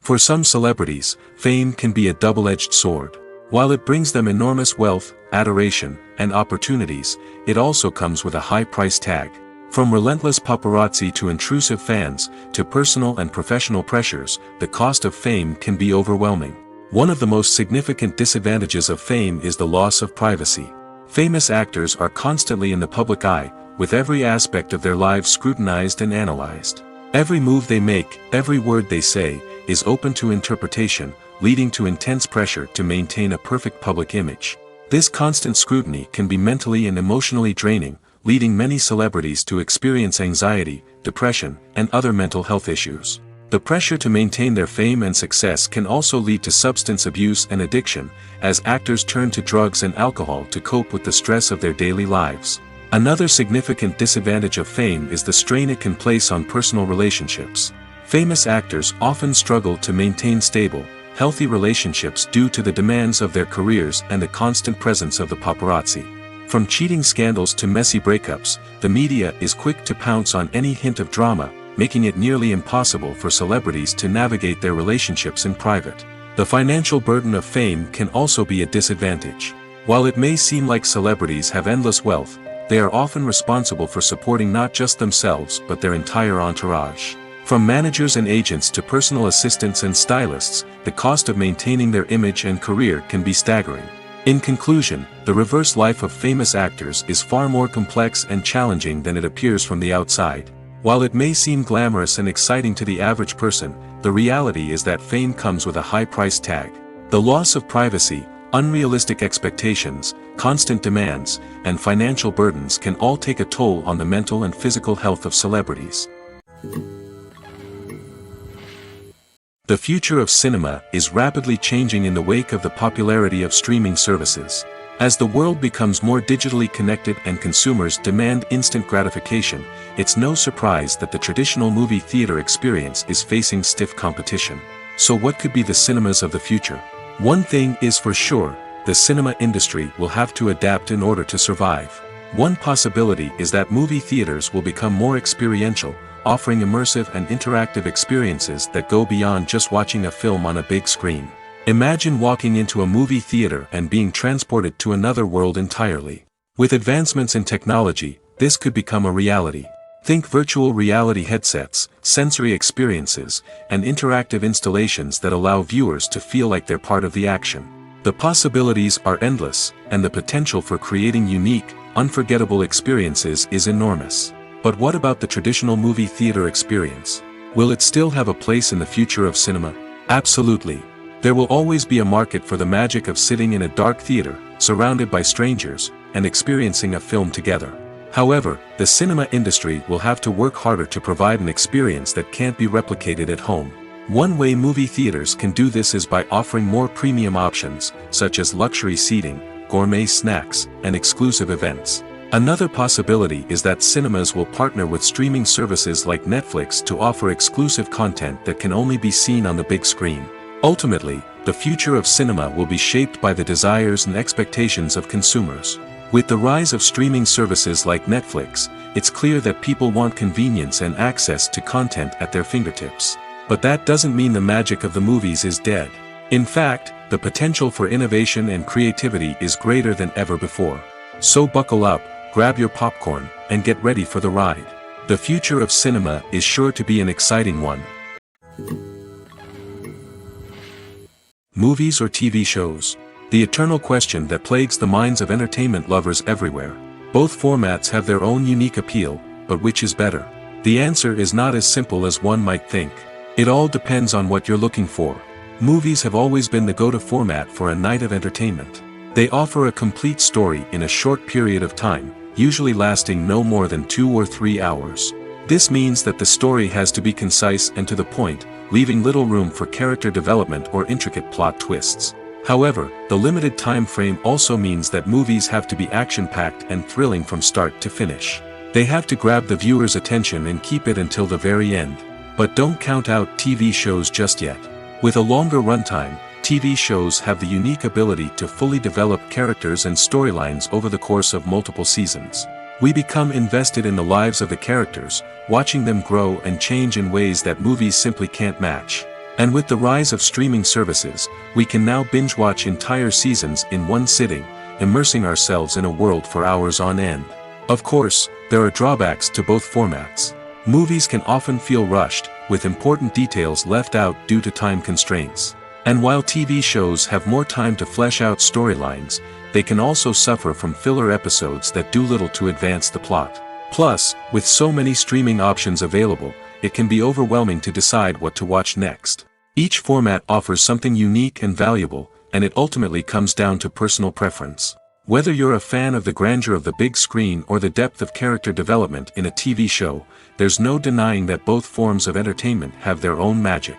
For some celebrities, fame can be a double-edged sword. While it brings them enormous wealth, adoration, and opportunities, it also comes with a high price tag. From relentless paparazzi to intrusive fans, to personal and professional pressures, the cost of fame can be overwhelming. One of the most significant disadvantages of fame is the loss of privacy. Famous actors are constantly in the public eye, with every aspect of their lives scrutinized and analyzed. Every move they make, every word they say, is open to interpretation, leading to intense pressure to maintain a perfect public image. This constant scrutiny can be mentally and emotionally draining, leading many celebrities to experience anxiety, depression, and other mental health issues. The pressure to maintain their fame and success can also lead to substance abuse and addiction, as actors turn to drugs and alcohol to cope with the stress of their daily lives. Another significant disadvantage of fame is the strain it can place on personal relationships. Famous actors often struggle to maintain stable, healthy relationships due to the demands of their careers and the constant presence of the paparazzi. From cheating scandals to messy breakups, the media is quick to pounce on any hint of drama, making it nearly impossible for celebrities to navigate their relationships in private. The financial burden of fame can also be a disadvantage. While it may seem like celebrities have endless wealth, they are often responsible for supporting not just themselves but their entire entourage. From managers and agents to personal assistants and stylists, the cost of maintaining their image and career can be staggering. In conclusion, the reverse life of famous actors is far more complex and challenging than it appears from the outside. While it may seem glamorous and exciting to the average person, the reality is that fame comes with a high price tag. The loss of privacy, unrealistic expectations, constant demands, and financial burdens can all take a toll on the mental and physical health of celebrities. The future of cinema is rapidly changing in the wake of the popularity of streaming services. As the world becomes more digitally connected and consumers demand instant gratification, it's no surprise that the traditional movie theater experience is facing stiff competition. So what could be the cinemas of the future? One thing is for sure, the cinema industry will have to adapt in order to survive. One possibility is that movie theaters will become more experiential, offering immersive and interactive experiences that go beyond just watching a film on a big screen. Imagine walking into a movie theater and being transported to another world entirely. With advancements in technology, this could become a reality. Think virtual reality headsets, sensory experiences, and interactive installations that allow viewers to feel like they're part of the action. The possibilities are endless, and the potential for creating unique, unforgettable experiences is enormous. But what about the traditional movie theater experience? Will it still have a place in the future of cinema? Absolutely. There will always be a market for the magic of sitting in a dark theater, surrounded by strangers, and experiencing a film together. However, the cinema industry will have to work harder to provide an experience that can't be replicated at home. One way movie theaters can do this is by offering more premium options, such as luxury seating, gourmet snacks, and exclusive events. Another possibility is that cinemas will partner with streaming services like Netflix to offer exclusive content that can only be seen on the big screen. Ultimately, the future of cinema will be shaped by the desires and expectations of consumers. With the rise of streaming services like Netflix, it's clear that people want convenience and access to content at their fingertips. But that doesn't mean the magic of the movies is dead. In fact, the potential for innovation and creativity is greater than ever before. So buckle up, grab your popcorn, and get ready for the ride. The future of cinema is sure to be an exciting one. Movies or TV shows? The eternal question that plagues the minds of entertainment lovers everywhere. Both formats have their own unique appeal, but which is better? The answer is not as simple as one might think. It all depends on what you're looking for. Movies have always been the go-to format for a night of entertainment. They offer a complete story in a short period of time, usually lasting no more than 2 or 3 hours. This means that the story has to be concise and to the point, leaving little room for character development or intricate plot twists. However, the limited time frame also means that movies have to be action-packed and thrilling from start to finish. They have to grab the viewer's attention and keep it until the very end. But don't count out TV shows just yet. With a longer runtime, TV shows have the unique ability to fully develop characters and storylines over the course of multiple seasons. We become invested in the lives of the characters, watching them grow and change in ways that movies simply can't match. And with the rise of streaming services, we can now binge-watch entire seasons in one sitting, immersing ourselves in a world for hours on end. Of course, there are drawbacks to both formats. Movies can often feel rushed, with important details left out due to time constraints. And while TV shows have more time to flesh out storylines, they can also suffer from filler episodes that do little to advance the plot. Plus, with so many streaming options available, it can be overwhelming to decide what to watch next. Each format offers something unique and valuable, and it ultimately comes down to personal preference. Whether you're a fan of the grandeur of the big screen or the depth of character development in a TV show, there's no denying that both forms of entertainment have their own magic.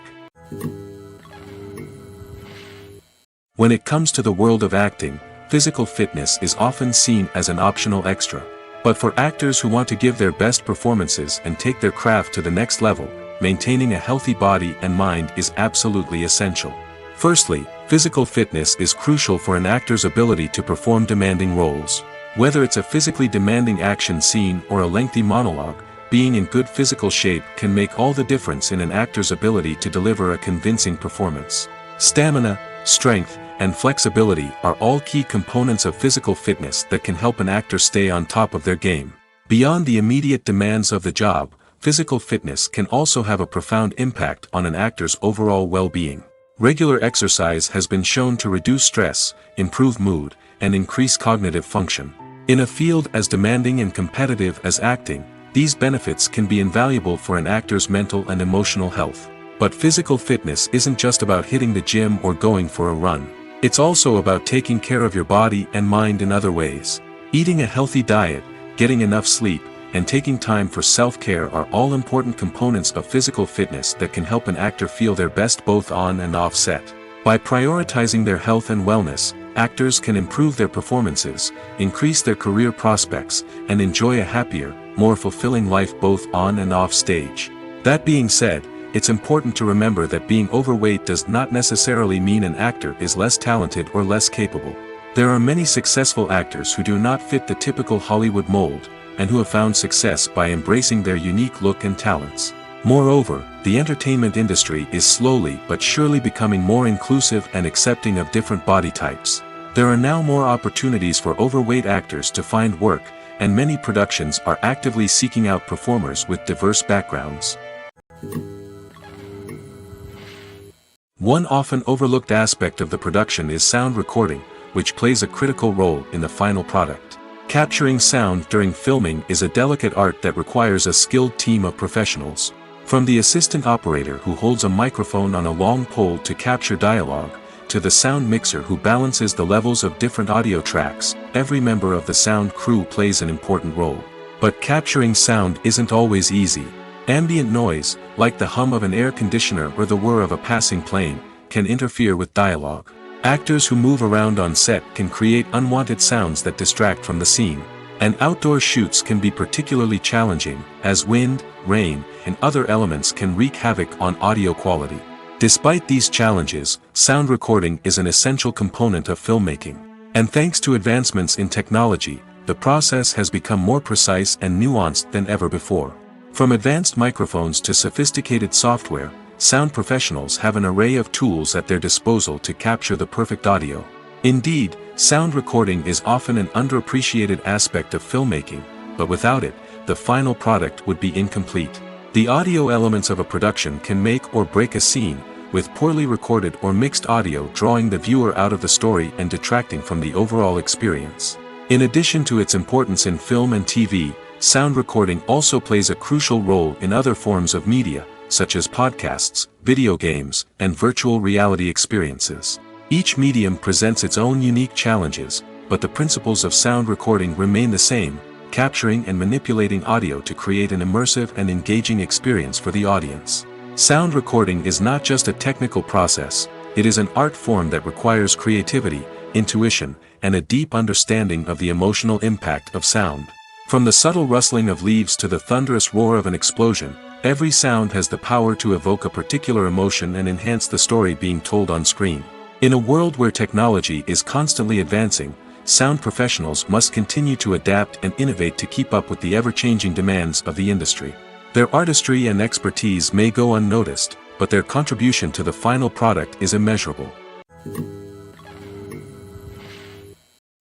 When it comes to the world of acting, physical fitness is often seen as an optional extra. But for actors who want to give their best performances and take their craft to the next level, maintaining a healthy body and mind is absolutely essential. Firstly, physical fitness is crucial for an actor's ability to perform demanding roles. Whether it's a physically demanding action scene or a lengthy monologue, being in good physical shape can make all the difference in an actor's ability to deliver a convincing performance. Stamina, strength, and flexibility are all key components of physical fitness that can help an actor stay on top of their game. Beyond the immediate demands of the job, physical fitness can also have a profound impact on an actor's overall well-being. Regular exercise has been shown to reduce stress, improve mood, and increase cognitive function. In a field as demanding and competitive as acting, these benefits can be invaluable for an actor's mental and emotional health. But physical fitness isn't just about hitting the gym or going for a run. It's also about taking care of your body and mind in other ways. Eating a healthy diet, getting enough sleep, and taking time for self-care are all important components of physical fitness that can help an actor feel their best both on and off set. By prioritizing their health and wellness, actors can improve their performances, increase their career prospects, and enjoy a happier, more fulfilling life both on and off stage. That being said, it's important to remember that being overweight does not necessarily mean an actor is less talented or less capable. There are many successful actors who do not fit the typical Hollywood mold, and who have found success by embracing their unique look and talents. Moreover, the entertainment industry is slowly but surely becoming more inclusive and accepting of different body types. There are now more opportunities for overweight actors to find work, and many productions are actively seeking out performers with diverse backgrounds. One often overlooked aspect of the production is sound recording, which plays a critical role in the final product. Capturing sound during filming is a delicate art that requires a skilled team of professionals. From the assistant operator who holds a microphone on a long pole to capture dialogue, to the sound mixer who balances the levels of different audio tracks, every member of the sound crew plays an important role. But capturing sound isn't always easy. Ambient noise, like the hum of an air conditioner or the whir of a passing plane, can interfere with dialogue. Actors who move around on set can create unwanted sounds that distract from the scene. And outdoor shoots can be particularly challenging, as wind, rain, and other elements can wreak havoc on audio quality. Despite these challenges, sound recording is an essential component of filmmaking. And thanks to advancements in technology, the process has become more precise and nuanced than ever before. From advanced microphones to sophisticated software, sound professionals have an array of tools at their disposal to capture the perfect audio. Indeed, sound recording is often an underappreciated aspect of filmmaking, but without it, the final product would be incomplete. The audio elements of a production can make or break a scene, with poorly recorded or mixed audio drawing the viewer out of the story and detracting from the overall experience. In addition to its importance in film and TV, sound recording also plays a crucial role in other forms of media, such as podcasts, video games, and virtual reality experiences. Each medium presents its own unique challenges, but the principles of sound recording remain the same, capturing and manipulating audio to create an immersive and engaging experience for the audience. Sound recording is not just a technical process, it is an art form that requires creativity, intuition, and a deep understanding of the emotional impact of sound. From the subtle rustling of leaves to the thunderous roar of an explosion, every sound has the power to evoke a particular emotion and enhance the story being told on screen. In a world where technology is constantly advancing, sound professionals must continue to adapt and innovate to keep up with the ever-changing demands of the industry. Their artistry and expertise may go unnoticed, but their contribution to the final product is immeasurable.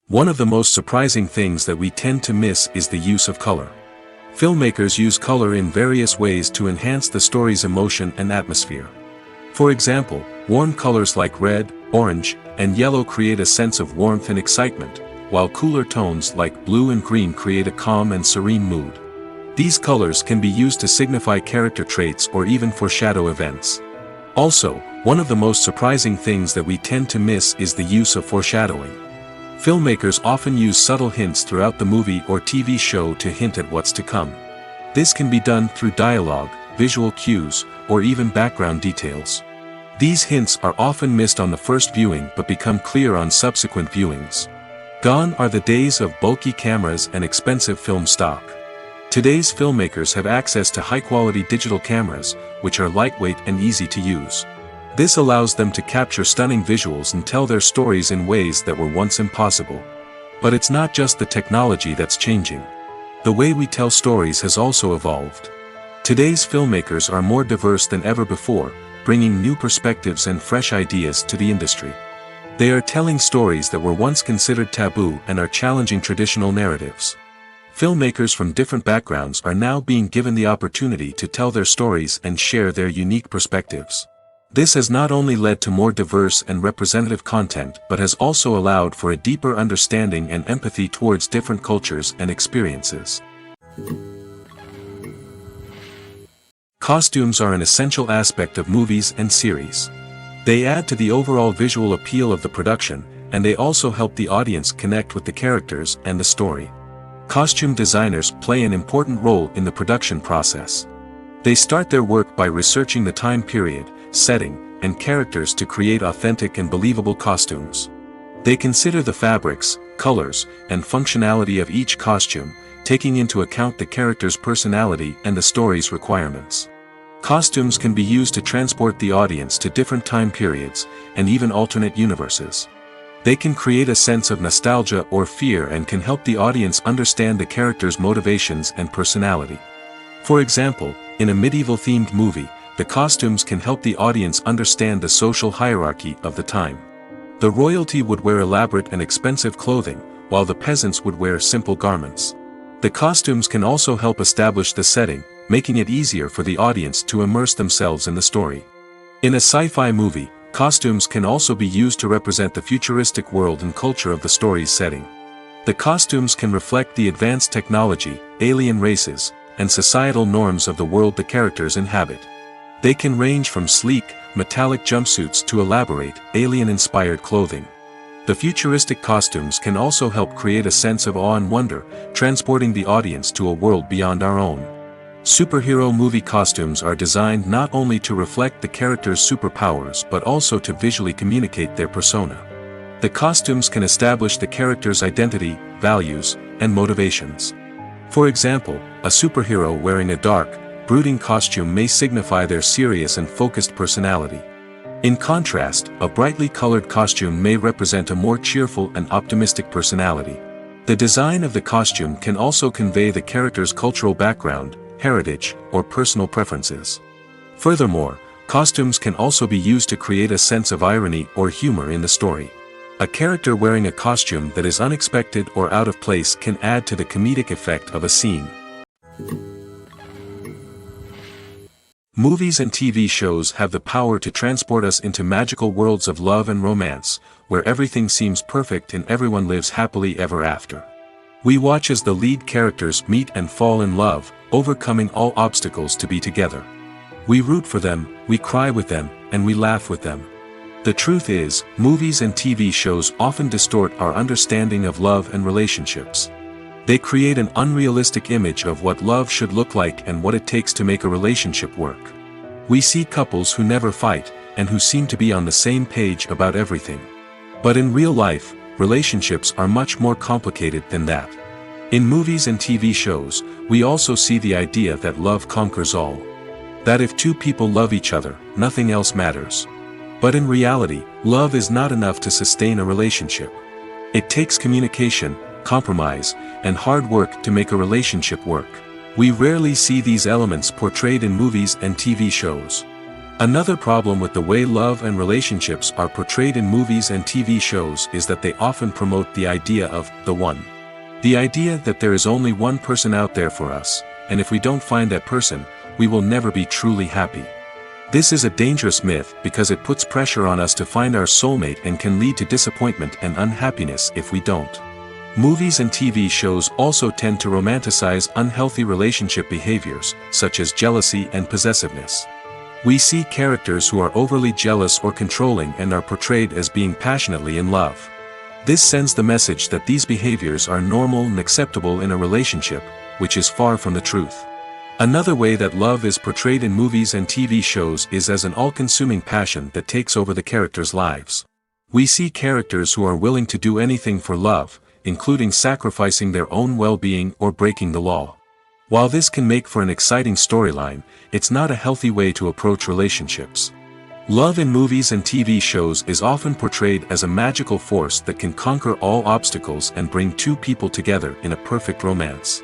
One of the most surprising things that we tend to miss is the use of color. Filmmakers use color in various ways to enhance the story's emotion and atmosphere. For example, warm colors like red, orange, and yellow create a sense of warmth and excitement, while cooler tones like blue and green create a calm and serene mood. These colors can be used to signify character traits or even foreshadow events. Also, one of the most surprising things that we tend to miss is the use of foreshadowing. Filmmakers often use subtle hints throughout the movie or TV show to hint at what's to come. This can be done through dialogue, visual cues, or even background details. These hints are often missed on the first viewing but become clear on subsequent viewings. Gone are the days of bulky cameras and expensive film stock. Today's filmmakers have access to high-quality digital cameras, which are lightweight and easy to use. This allows them to capture stunning visuals and tell their stories in ways that were once impossible. But it's not just the technology that's changing. The way we tell stories has also evolved. Today's filmmakers are more diverse than ever before, bringing new perspectives and fresh ideas to the industry. They are telling stories that were once considered taboo and are challenging traditional narratives. Filmmakers from different backgrounds are now being given the opportunity to tell their stories and share their unique perspectives. This has not only led to more diverse and representative content but has also allowed for a deeper understanding and empathy towards different cultures and experiences. Costumes are an essential aspect of movies and series. They add to the overall visual appeal of the production, and they also help the audience connect with the characters and the story. Costume designers play an important role in the production process. They start their work by researching the time period, setting, and characters to create authentic and believable costumes. They consider the fabrics, colors, and functionality of each costume, taking into account the character's personality and the story's requirements. Costumes can be used to transport the audience to different time periods, and even alternate universes. They can create a sense of nostalgia or fear and can help the audience understand the character's motivations and personality. For example, in a medieval-themed movie, the costumes can help the audience understand the social hierarchy of the time. The royalty would wear elaborate and expensive clothing, while the peasants would wear simple garments. The costumes can also help establish the setting, making it easier for the audience to immerse themselves in the story. In a sci-fi movie, costumes can also be used to represent the futuristic world and culture of the story's setting. The costumes can reflect the advanced technology, alien races, and societal norms of the world the characters inhabit. They can range from sleek, metallic jumpsuits to elaborate, alien-inspired clothing. The futuristic costumes can also help create a sense of awe and wonder, transporting the audience to a world beyond our own. Superhero movie costumes are designed not only to reflect the character's superpowers but also to visually communicate their persona. The costumes can establish the character's identity, values, and motivations. For example, a superhero wearing a dark, brooding costume may signify their serious and focused personality. In contrast, a brightly colored costume may represent a more cheerful and optimistic personality. The design of the costume can also convey the character's cultural background, heritage, or personal preferences. Furthermore, costumes can also be used to create a sense of irony or humor in the story. A character wearing a costume that is unexpected or out of place can add to the comedic effect of a scene. Movies and TV shows have the power to transport us into magical worlds of love and romance, where everything seems perfect and everyone lives happily ever after. We watch as the lead characters meet and fall in love, overcoming all obstacles to be together. We root for them, we cry with them, and we laugh with them. The truth is, movies and TV shows often distort our understanding of love and relationships. They create an unrealistic image of what love should look like and what it takes to make a relationship work. We see couples who never fight, and who seem to be on the same page about everything. But in real life, relationships are much more complicated than that. In movies and TV shows, we also see the idea that love conquers all. That if two people love each other, nothing else matters. But in reality, love is not enough to sustain a relationship. It takes communication, compromise, and hard work to make a relationship work. We rarely see these elements portrayed in movies and TV shows. Another problem with the way love and relationships are portrayed in movies and TV shows is that they often promote the idea of the one. The idea that there is only one person out there for us, and if we don't find that person, we will never be truly happy. This is a dangerous myth because it puts pressure on us to find our soulmate and can lead to disappointment and unhappiness if we don't. Movies and TV shows also tend to romanticize unhealthy relationship behaviors, such as jealousy and possessiveness. We see characters who are overly jealous or controlling and are portrayed as being passionately in love. This sends the message that these behaviors are normal and acceptable in a relationship, which is far from the truth. Another way that love is portrayed in movies and TV shows is as an all-consuming passion that takes over the characters' lives. We see characters who are willing to do anything for love, including sacrificing their own well-being or breaking the law. While this can make for an exciting storyline, it's not a healthy way to approach relationships. Love in movies and TV shows is often portrayed as a magical force that can conquer all obstacles and bring two people together in a perfect romance.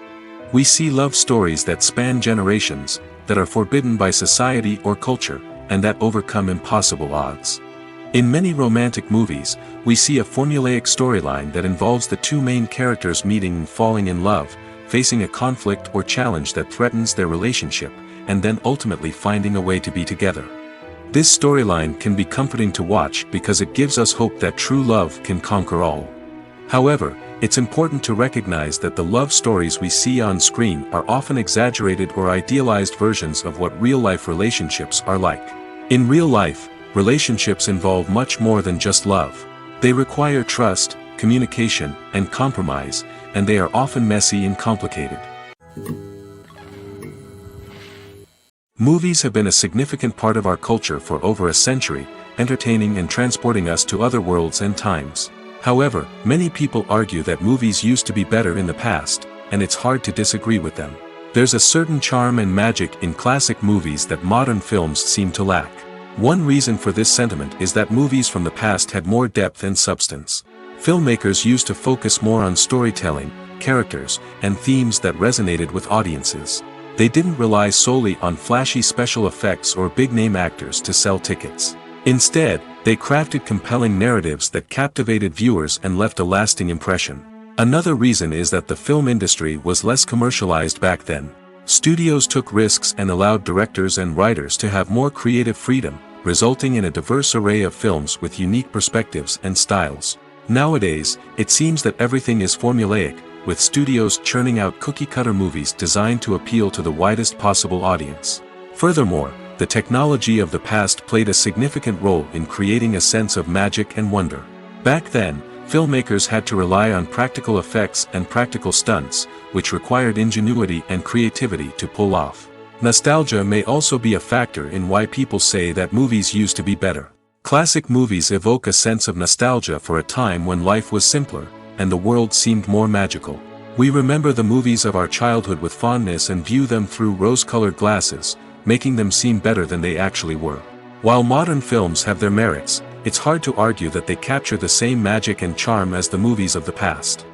We see love stories that span generations, that are forbidden by society or culture, and that overcome impossible odds. In many romantic movies, we see a formulaic storyline that involves the two main characters meeting and falling in love, facing a conflict or challenge that threatens their relationship, and then ultimately finding a way to be together. This storyline can be comforting to watch because it gives us hope that true love can conquer all. However, it's important to recognize that the love stories we see on screen are often exaggerated or idealized versions of what real-life relationships are like. In real life, relationships involve much more than just love. They require trust, communication, and compromise, and they are often messy and complicated. Movies have been a significant part of our culture for over a century, entertaining and transporting us to other worlds and times. However, many people argue that movies used to be better in the past, and it's hard to disagree with them. There's a certain charm and magic in classic movies that modern films seem to lack. One reason for this sentiment is that movies from the past had more depth and substance. Filmmakers used to focus more on storytelling, characters, and themes that resonated with audiences. They didn't rely solely on flashy special effects or big-name actors to sell tickets. Instead, they crafted compelling narratives that captivated viewers and left a lasting impression. Another reason is that the film industry was less commercialized back then. Studios took risks and allowed directors and writers to have more creative freedom, resulting in a diverse array of films with unique perspectives and styles. Nowadays, it seems that everything is formulaic, with studios churning out cookie-cutter movies designed to appeal to the widest possible audience. Furthermore, the technology of the past played a significant role in creating a sense of magic and wonder. Back then, filmmakers had to rely on practical effects and practical stunts, which required ingenuity and creativity to pull off. Nostalgia may also be a factor in why people say that movies used to be better. Classic movies evoke a sense of nostalgia for a time when life was simpler, and the world seemed more magical. We remember the movies of our childhood with fondness and view them through rose-colored glasses, making them seem better than they actually were. While modern films have their merits, it's hard to argue that they capture the same magic and charm as the movies of the past.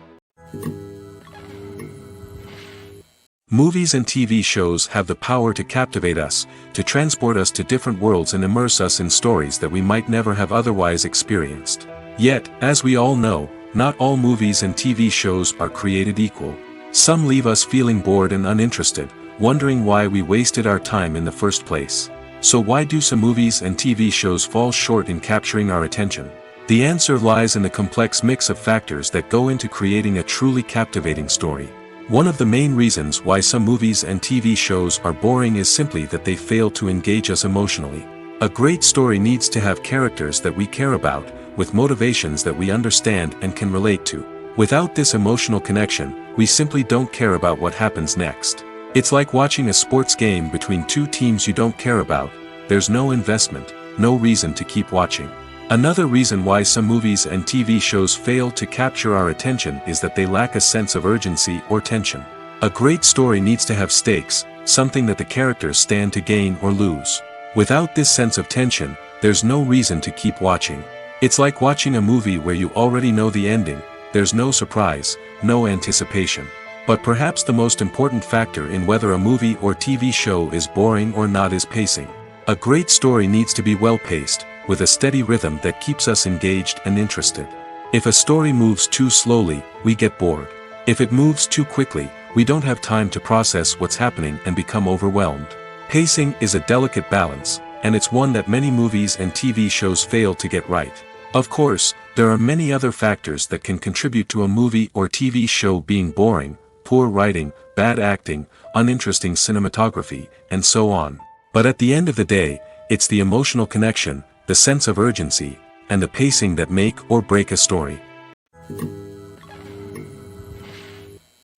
Movies and TV shows have the power to captivate us, to transport us to different worlds and immerse us in stories that we might never have otherwise experienced. Yet, as we all know, not all movies and TV shows are created equal. Some leave us feeling bored and uninterested, wondering why we wasted our time in the first place. So why do some movies and TV shows fall short in capturing our attention? The answer lies in the complex mix of factors that go into creating a truly captivating story. One of the main reasons why some movies and TV shows are boring is simply that they fail to engage us emotionally. A great story needs to have characters that we care about, with motivations that we understand and can relate to. Without this emotional connection, we simply don't care about what happens next. It's like watching a sports game between two teams you don't care about. There's no investment, no reason to keep watching. Another reason why some movies and TV shows fail to capture our attention is that they lack a sense of urgency or tension. A great story needs to have stakes, something that the characters stand to gain or lose. Without this sense of tension, there's no reason to keep watching. It's like watching a movie where you already know the ending. There's no surprise, no anticipation. But perhaps the most important factor in whether a movie or TV show is boring or not is pacing. A great story needs to be well-paced, with a steady rhythm that keeps us engaged and interested. If a story moves too slowly, we get bored. If it moves too quickly, we don't have time to process what's happening and become overwhelmed. Pacing is a delicate balance, and it's one that many movies and TV shows fail to get right. Of course, there are many other factors that can contribute to a movie or TV show being boring: poor writing, bad acting, uninteresting cinematography, and so on. But at the end of the day, it's the emotional connection, the sense of urgency, and the pacing that make or break a story.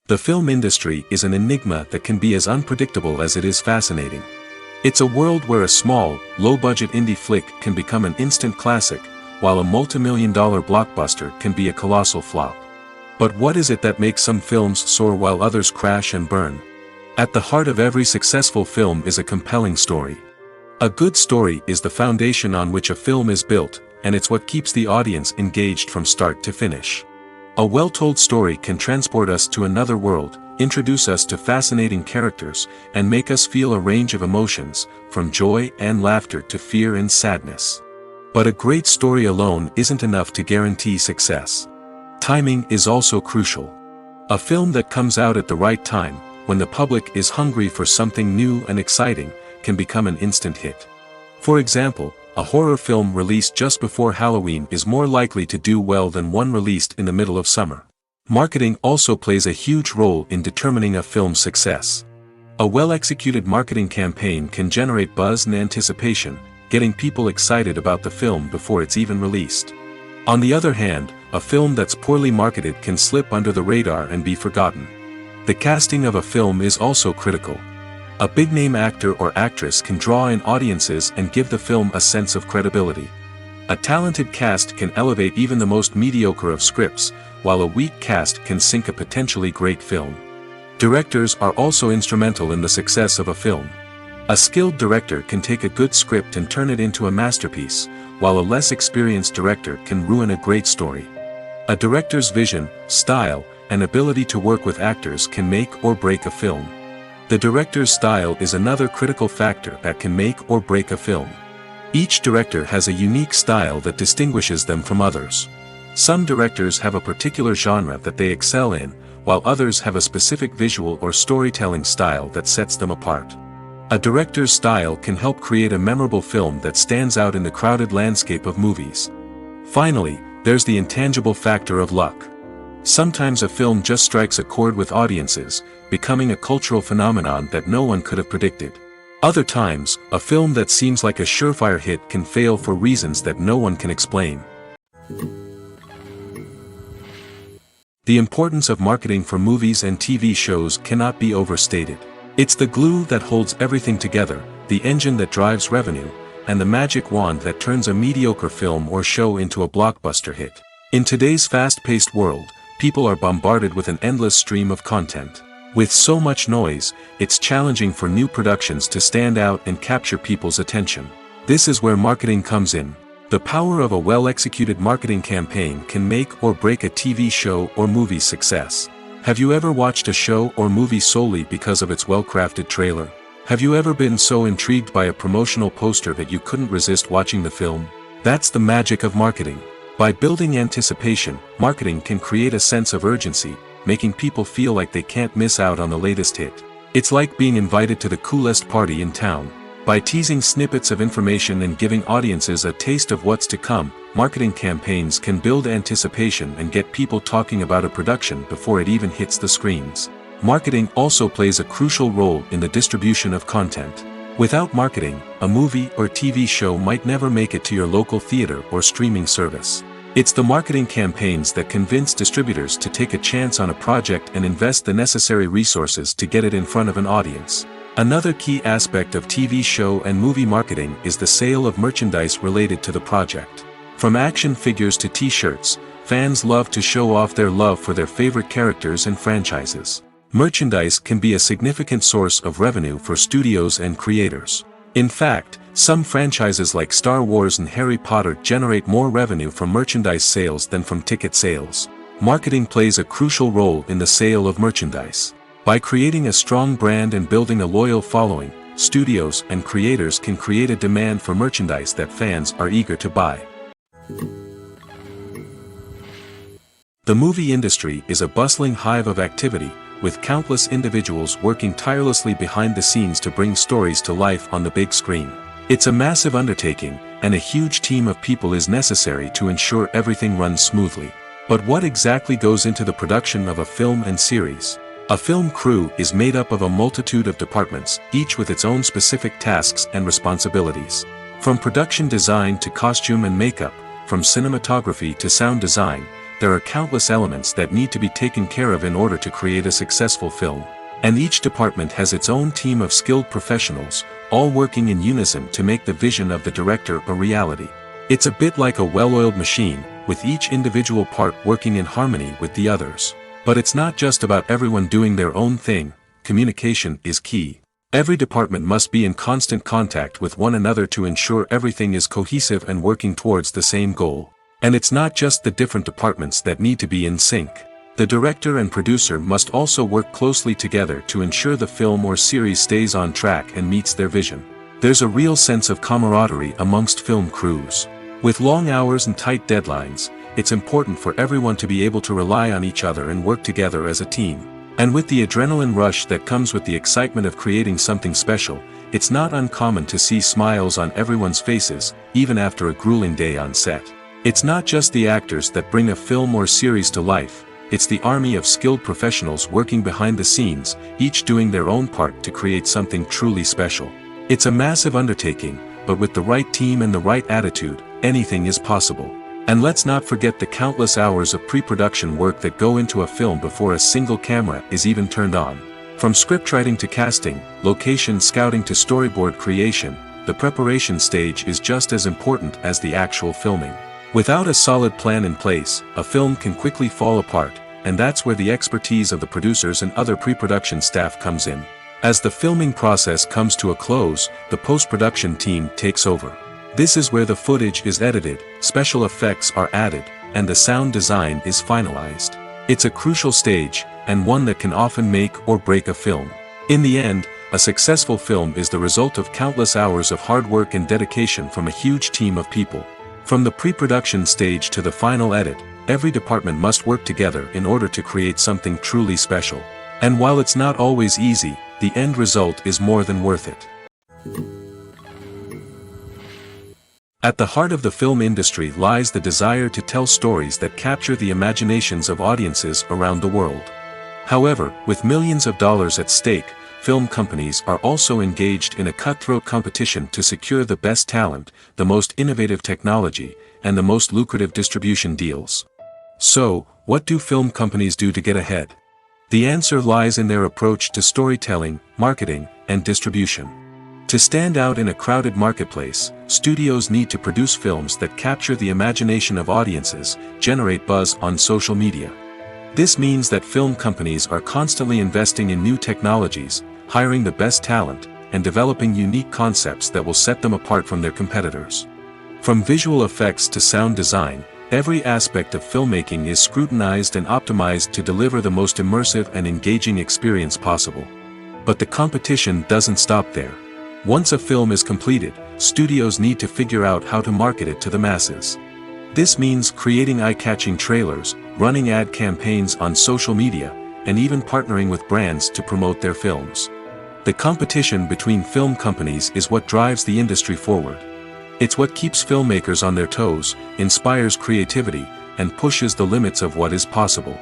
The film industry is an enigma that can be as unpredictable as it is fascinating. It's a world where a small, low-budget indie flick can become an instant classic, while a multi-million-dollar blockbuster can be a colossal flop. But what is it that makes some films soar while others crash and burn? At the heart of every successful film is a compelling story. A good story is the foundation on which a film is built, and it's what keeps the audience engaged from start to finish. A well-told story can transport us to another world, introduce us to fascinating characters, and make us feel a range of emotions, from joy and laughter to fear and sadness. But a great story alone isn't enough to guarantee success. Timing is also crucial. A film that comes out at the right time, when the public is hungry for something new and exciting, can become an instant hit. For example, a horror film released just before Halloween is more likely to do well than one released in the middle of summer. Marketing also plays a huge role in determining a film's success. A well-executed marketing campaign can generate buzz and anticipation, getting people excited about the film before it's even released. On the other hand, a film that's poorly marketed can slip under the radar and be forgotten. The casting of a film is also critical. A big-name actor or actress can draw in audiences and give the film a sense of credibility. A talented cast can elevate even the most mediocre of scripts, while a weak cast can sink a potentially great film. Directors are also instrumental in the success of a film. A skilled director can take a good script and turn it into a masterpiece, while a less experienced director can ruin a great story. A director's vision, style, and ability to work with actors can make or break a film. The director's style is another critical factor that can make or break a film. Each director has a unique style that distinguishes them from others. Some directors have a particular genre that they excel in, while others have a specific visual or storytelling style that sets them apart. A director's style can help create a memorable film that stands out in the crowded landscape of movies. Finally, there's the intangible factor of luck. Sometimes a film just strikes a chord with audiences, becoming a cultural phenomenon that no one could have predicted. Other times, a film that seems like a surefire hit can fail for reasons that no one can explain. The importance of marketing for movies and TV shows cannot be overstated. It's the glue that holds everything together, the engine that drives revenue, and the magic wand that turns a mediocre film or show into a blockbuster hit. In today's fast-paced world, people are bombarded with an endless stream of content. With so much noise, it's challenging for new productions to stand out and capture people's attention. This is where marketing comes in. The power of a well-executed marketing campaign can make or break a TV show or movie's success. Have you ever watched a show or movie solely because of its well-crafted trailer? Have you ever been so intrigued by a promotional poster that you couldn't resist watching the film? That's the magic of marketing. By building anticipation, marketing can create a sense of urgency, making people feel like they can't miss out on the latest hit. It's like being invited to the coolest party in town. By teasing snippets of information and giving audiences a taste of what's to come, marketing campaigns can build anticipation and get people talking about a production before it even hits the screens. Marketing also plays a crucial role in the distribution of content. Without marketing, a movie or TV show might never make it to your local theater or streaming service. It's the marketing campaigns that convince distributors to take a chance on a project and invest the necessary resources to get it in front of an audience. Another key aspect of TV show and movie marketing is the sale of merchandise related to the project. From action figures to t-shirts, fans love to show off their love for their favorite characters and franchises. Merchandise can be a significant source of revenue for studios and creators. In fact, some franchises like Star Wars and Harry Potter generate more revenue from merchandise sales than from ticket sales. Marketing plays a crucial role in the sale of merchandise. By creating a strong brand and building a loyal following, studios and creators can create a demand for merchandise that fans are eager to buy. The movie industry is a bustling hive of activity, with countless individuals working tirelessly behind the scenes to bring stories to life on the big screen. It's a massive undertaking, and a huge team of people is necessary to ensure everything runs smoothly. But what exactly goes into the production of a film and series? A film crew is made up of a multitude of departments, each with its own specific tasks and responsibilities. From production design to costume and makeup, from cinematography to sound design, there are countless elements that need to be taken care of in order to create a successful film. And each department has its own team of skilled professionals, all working in unison to make the vision of the director a reality. It's a bit like a well-oiled machine, with each individual part working in harmony with the others. But it's not just about everyone doing their own thing. Communication is key. Every department must be in constant contact with one another to ensure everything is cohesive and working towards the same goal. And it's not just the different departments that need to be in sync. The director and producer must also work closely together to ensure the film or series stays on track and meets their vision. There's a real sense of camaraderie amongst film crews. With long hours and tight deadlines, it's important for everyone to be able to rely on each other and work together as a team. And with the adrenaline rush that comes with the excitement of creating something special, it's not uncommon to see smiles on everyone's faces, even after a grueling day on set. It's not just the actors that bring a film or series to life, it's the army of skilled professionals working behind the scenes, each doing their own part to create something truly special. It's a massive undertaking, but with the right team and the right attitude, anything is possible. And let's not forget the countless hours of pre-production work that go into a film before a single camera is even turned on. From scriptwriting to casting, location scouting to storyboard creation, the preparation stage is just as important as the actual filming. Without a solid plan in place, a film can quickly fall apart, and that's where the expertise of the producers and other pre-production staff comes in. As the filming process comes to a close, the post-production team takes over. This is where the footage is edited, special effects are added, and the sound design is finalized. It's a crucial stage, and one that can often make or break a film. In the end, a successful film is the result of countless hours of hard work and dedication from a huge team of people. From the pre-production stage to the final edit, every department must work together in order to create something truly special. And while it's not always easy, the end result is more than worth it. At the heart of the film industry lies the desire to tell stories that capture the imaginations of audiences around the world. However, with millions of dollars at stake, film companies are also engaged in a cutthroat competition to secure the best talent, the most innovative technology, and the most lucrative distribution deals. So, what do film companies do to get ahead? The answer lies in their approach to storytelling, marketing, and distribution. To stand out in a crowded marketplace, studios need to produce films that capture the imagination of audiences, generate buzz on social media. This means that film companies are constantly investing in new technologies, hiring the best talent, and developing unique concepts that will set them apart from their competitors. From visual effects to sound design, every aspect of filmmaking is scrutinized and optimized to deliver the most immersive and engaging experience possible. But the competition doesn't stop there. Once a film is completed, studios need to figure out how to market it to the masses. This means creating eye-catching trailers, running ad campaigns on social media, and even partnering with brands to promote their films. The competition between film companies is what drives the industry forward. It's what keeps filmmakers on their toes, inspires creativity, and pushes the limits of what is possible.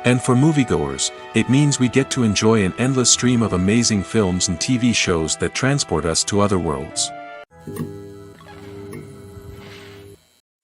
And for moviegoers, it means we get to enjoy an endless stream of amazing films and TV shows that transport us to other worlds.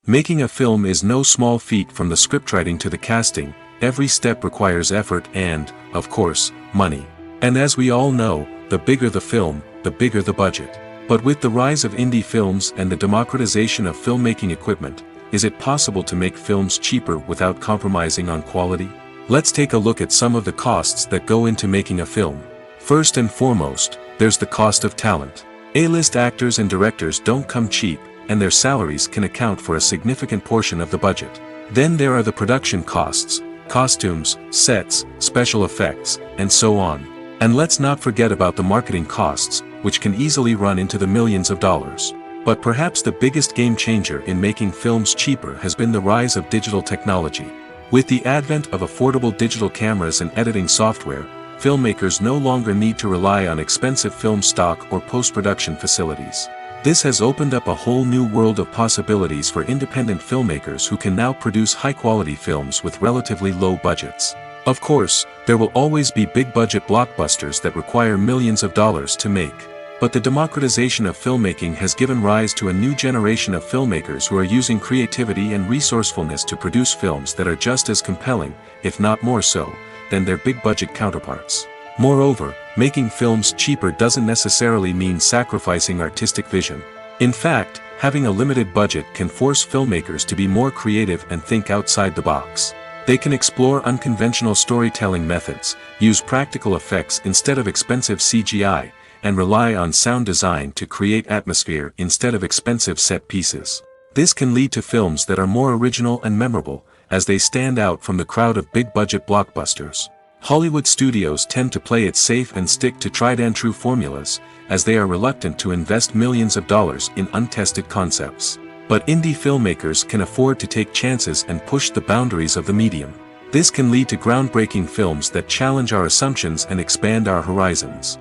Making a film is no small feat. From the scriptwriting to the casting, every step requires effort and, of course, money. And as we all know, the bigger the film, the bigger the budget. But with the rise of indie films and the democratization of filmmaking equipment, is it possible to make films cheaper without compromising on quality? Let's take a look at some of the costs that go into making a film. First and foremost, there's the cost of talent. A-list actors and directors don't come cheap, and their salaries can account for a significant portion of the budget. Then there are the production costs, costumes, sets, special effects, and so on. And let's not forget about the marketing costs, which can easily run into the millions of dollars. But perhaps the biggest game changer in making films cheaper has been the rise of digital technology. With the advent of affordable digital cameras and editing software, filmmakers no longer need to rely on expensive film stock or post-production facilities. This has opened up a whole new world of possibilities for independent filmmakers who can now produce high-quality films with relatively low budgets. Of course, there will always be big-budget blockbusters that require millions of dollars to make. But the democratization of filmmaking has given rise to a new generation of filmmakers who are using creativity and resourcefulness to produce films that are just as compelling, if not more so, than their big-budget counterparts. Moreover, making films cheaper doesn't necessarily mean sacrificing artistic vision. In fact, having a limited budget can force filmmakers to be more creative and think outside the box. They can explore unconventional storytelling methods, use practical effects instead of expensive CGI, and rely on sound design to create atmosphere instead of expensive set pieces. This can lead to films that are more original and memorable, as they stand out from the crowd of big-budget blockbusters. Hollywood studios tend to play it safe and stick to tried-and-true formulas, as they are reluctant to invest millions of dollars in untested concepts. But indie filmmakers can afford to take chances and push the boundaries of the medium. This can lead to groundbreaking films that challenge our assumptions and expand our horizons.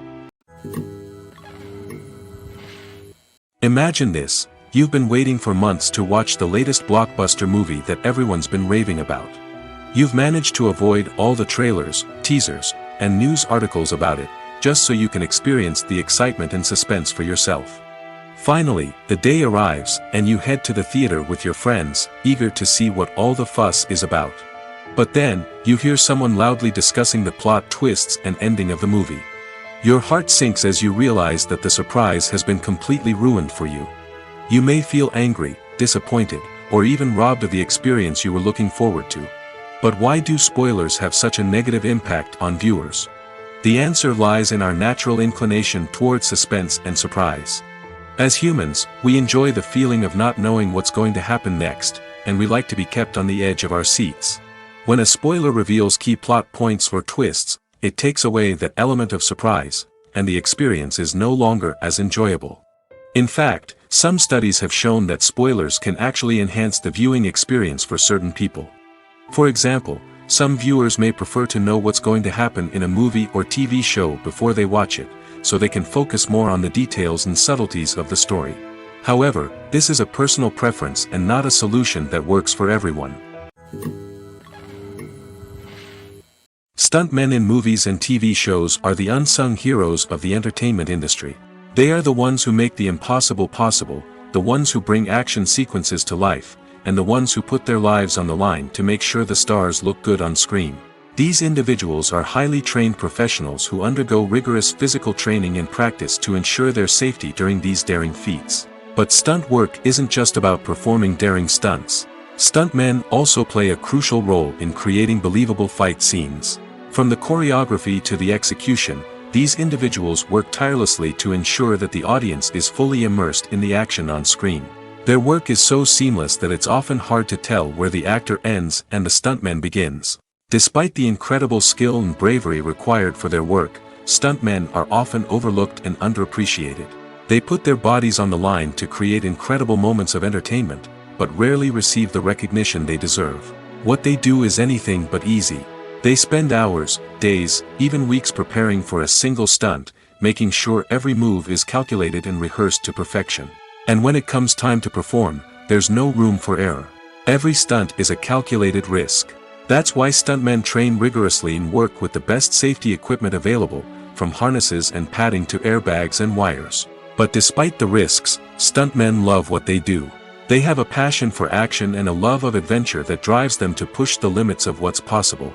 Imagine this: you've been waiting for months to watch the latest blockbuster movie that everyone's been raving about. You've managed to avoid all the trailers, teasers, and news articles about it, just so you can experience the excitement and suspense for yourself. Finally, the day arrives, and you head to the theater with your friends, eager to see what all the fuss is about. But then, you hear someone loudly discussing the plot twists and ending of the movie. Your heart sinks as you realize that the surprise has been completely ruined for you. You may feel angry, disappointed, or even robbed of the experience you were looking forward to. But why do spoilers have such a negative impact on viewers? The answer lies in our natural inclination towards suspense and surprise. As humans, we enjoy the feeling of not knowing what's going to happen next, and we like to be kept on the edge of our seats. When a spoiler reveals key plot points or twists, it takes away that element of surprise, and the experience is no longer as enjoyable. In fact, some studies have shown that spoilers can actually enhance the viewing experience for certain people. For example, some viewers may prefer to know what's going to happen in a movie or TV show before they watch it, so they can focus more on the details and subtleties of the story. However, this is a personal preference and not a solution that works for everyone. Stuntmen in movies and TV shows are the unsung heroes of the entertainment industry. They are the ones who make the impossible possible, the ones who bring action sequences to life, and the ones who put their lives on the line to make sure the stars look good on screen. These individuals are highly trained professionals who undergo rigorous physical training and practice to ensure their safety during these daring feats. But stunt work isn't just about performing daring stunts. Stuntmen also play a crucial role in creating believable fight scenes. From the choreography to the execution, these individuals work tirelessly to ensure that the audience is fully immersed in the action on screen. Their work is so seamless that it's often hard to tell where the actor ends and the stuntman begins. Despite the incredible skill and bravery required for their work, stuntmen are often overlooked and underappreciated. They put their bodies on the line to create incredible moments of entertainment, but rarely receive the recognition they deserve. What they do is anything but easy. They spend hours, days, even weeks preparing for a single stunt, making sure every move is calculated and rehearsed to perfection. And when it comes time to perform, there's no room for error. Every stunt is a calculated risk. That's why stuntmen train rigorously and work with the best safety equipment available, from harnesses and padding to airbags and wires. But despite the risks, stuntmen love what they do. They have a passion for action and a love of adventure that drives them to push the limits of what's possible.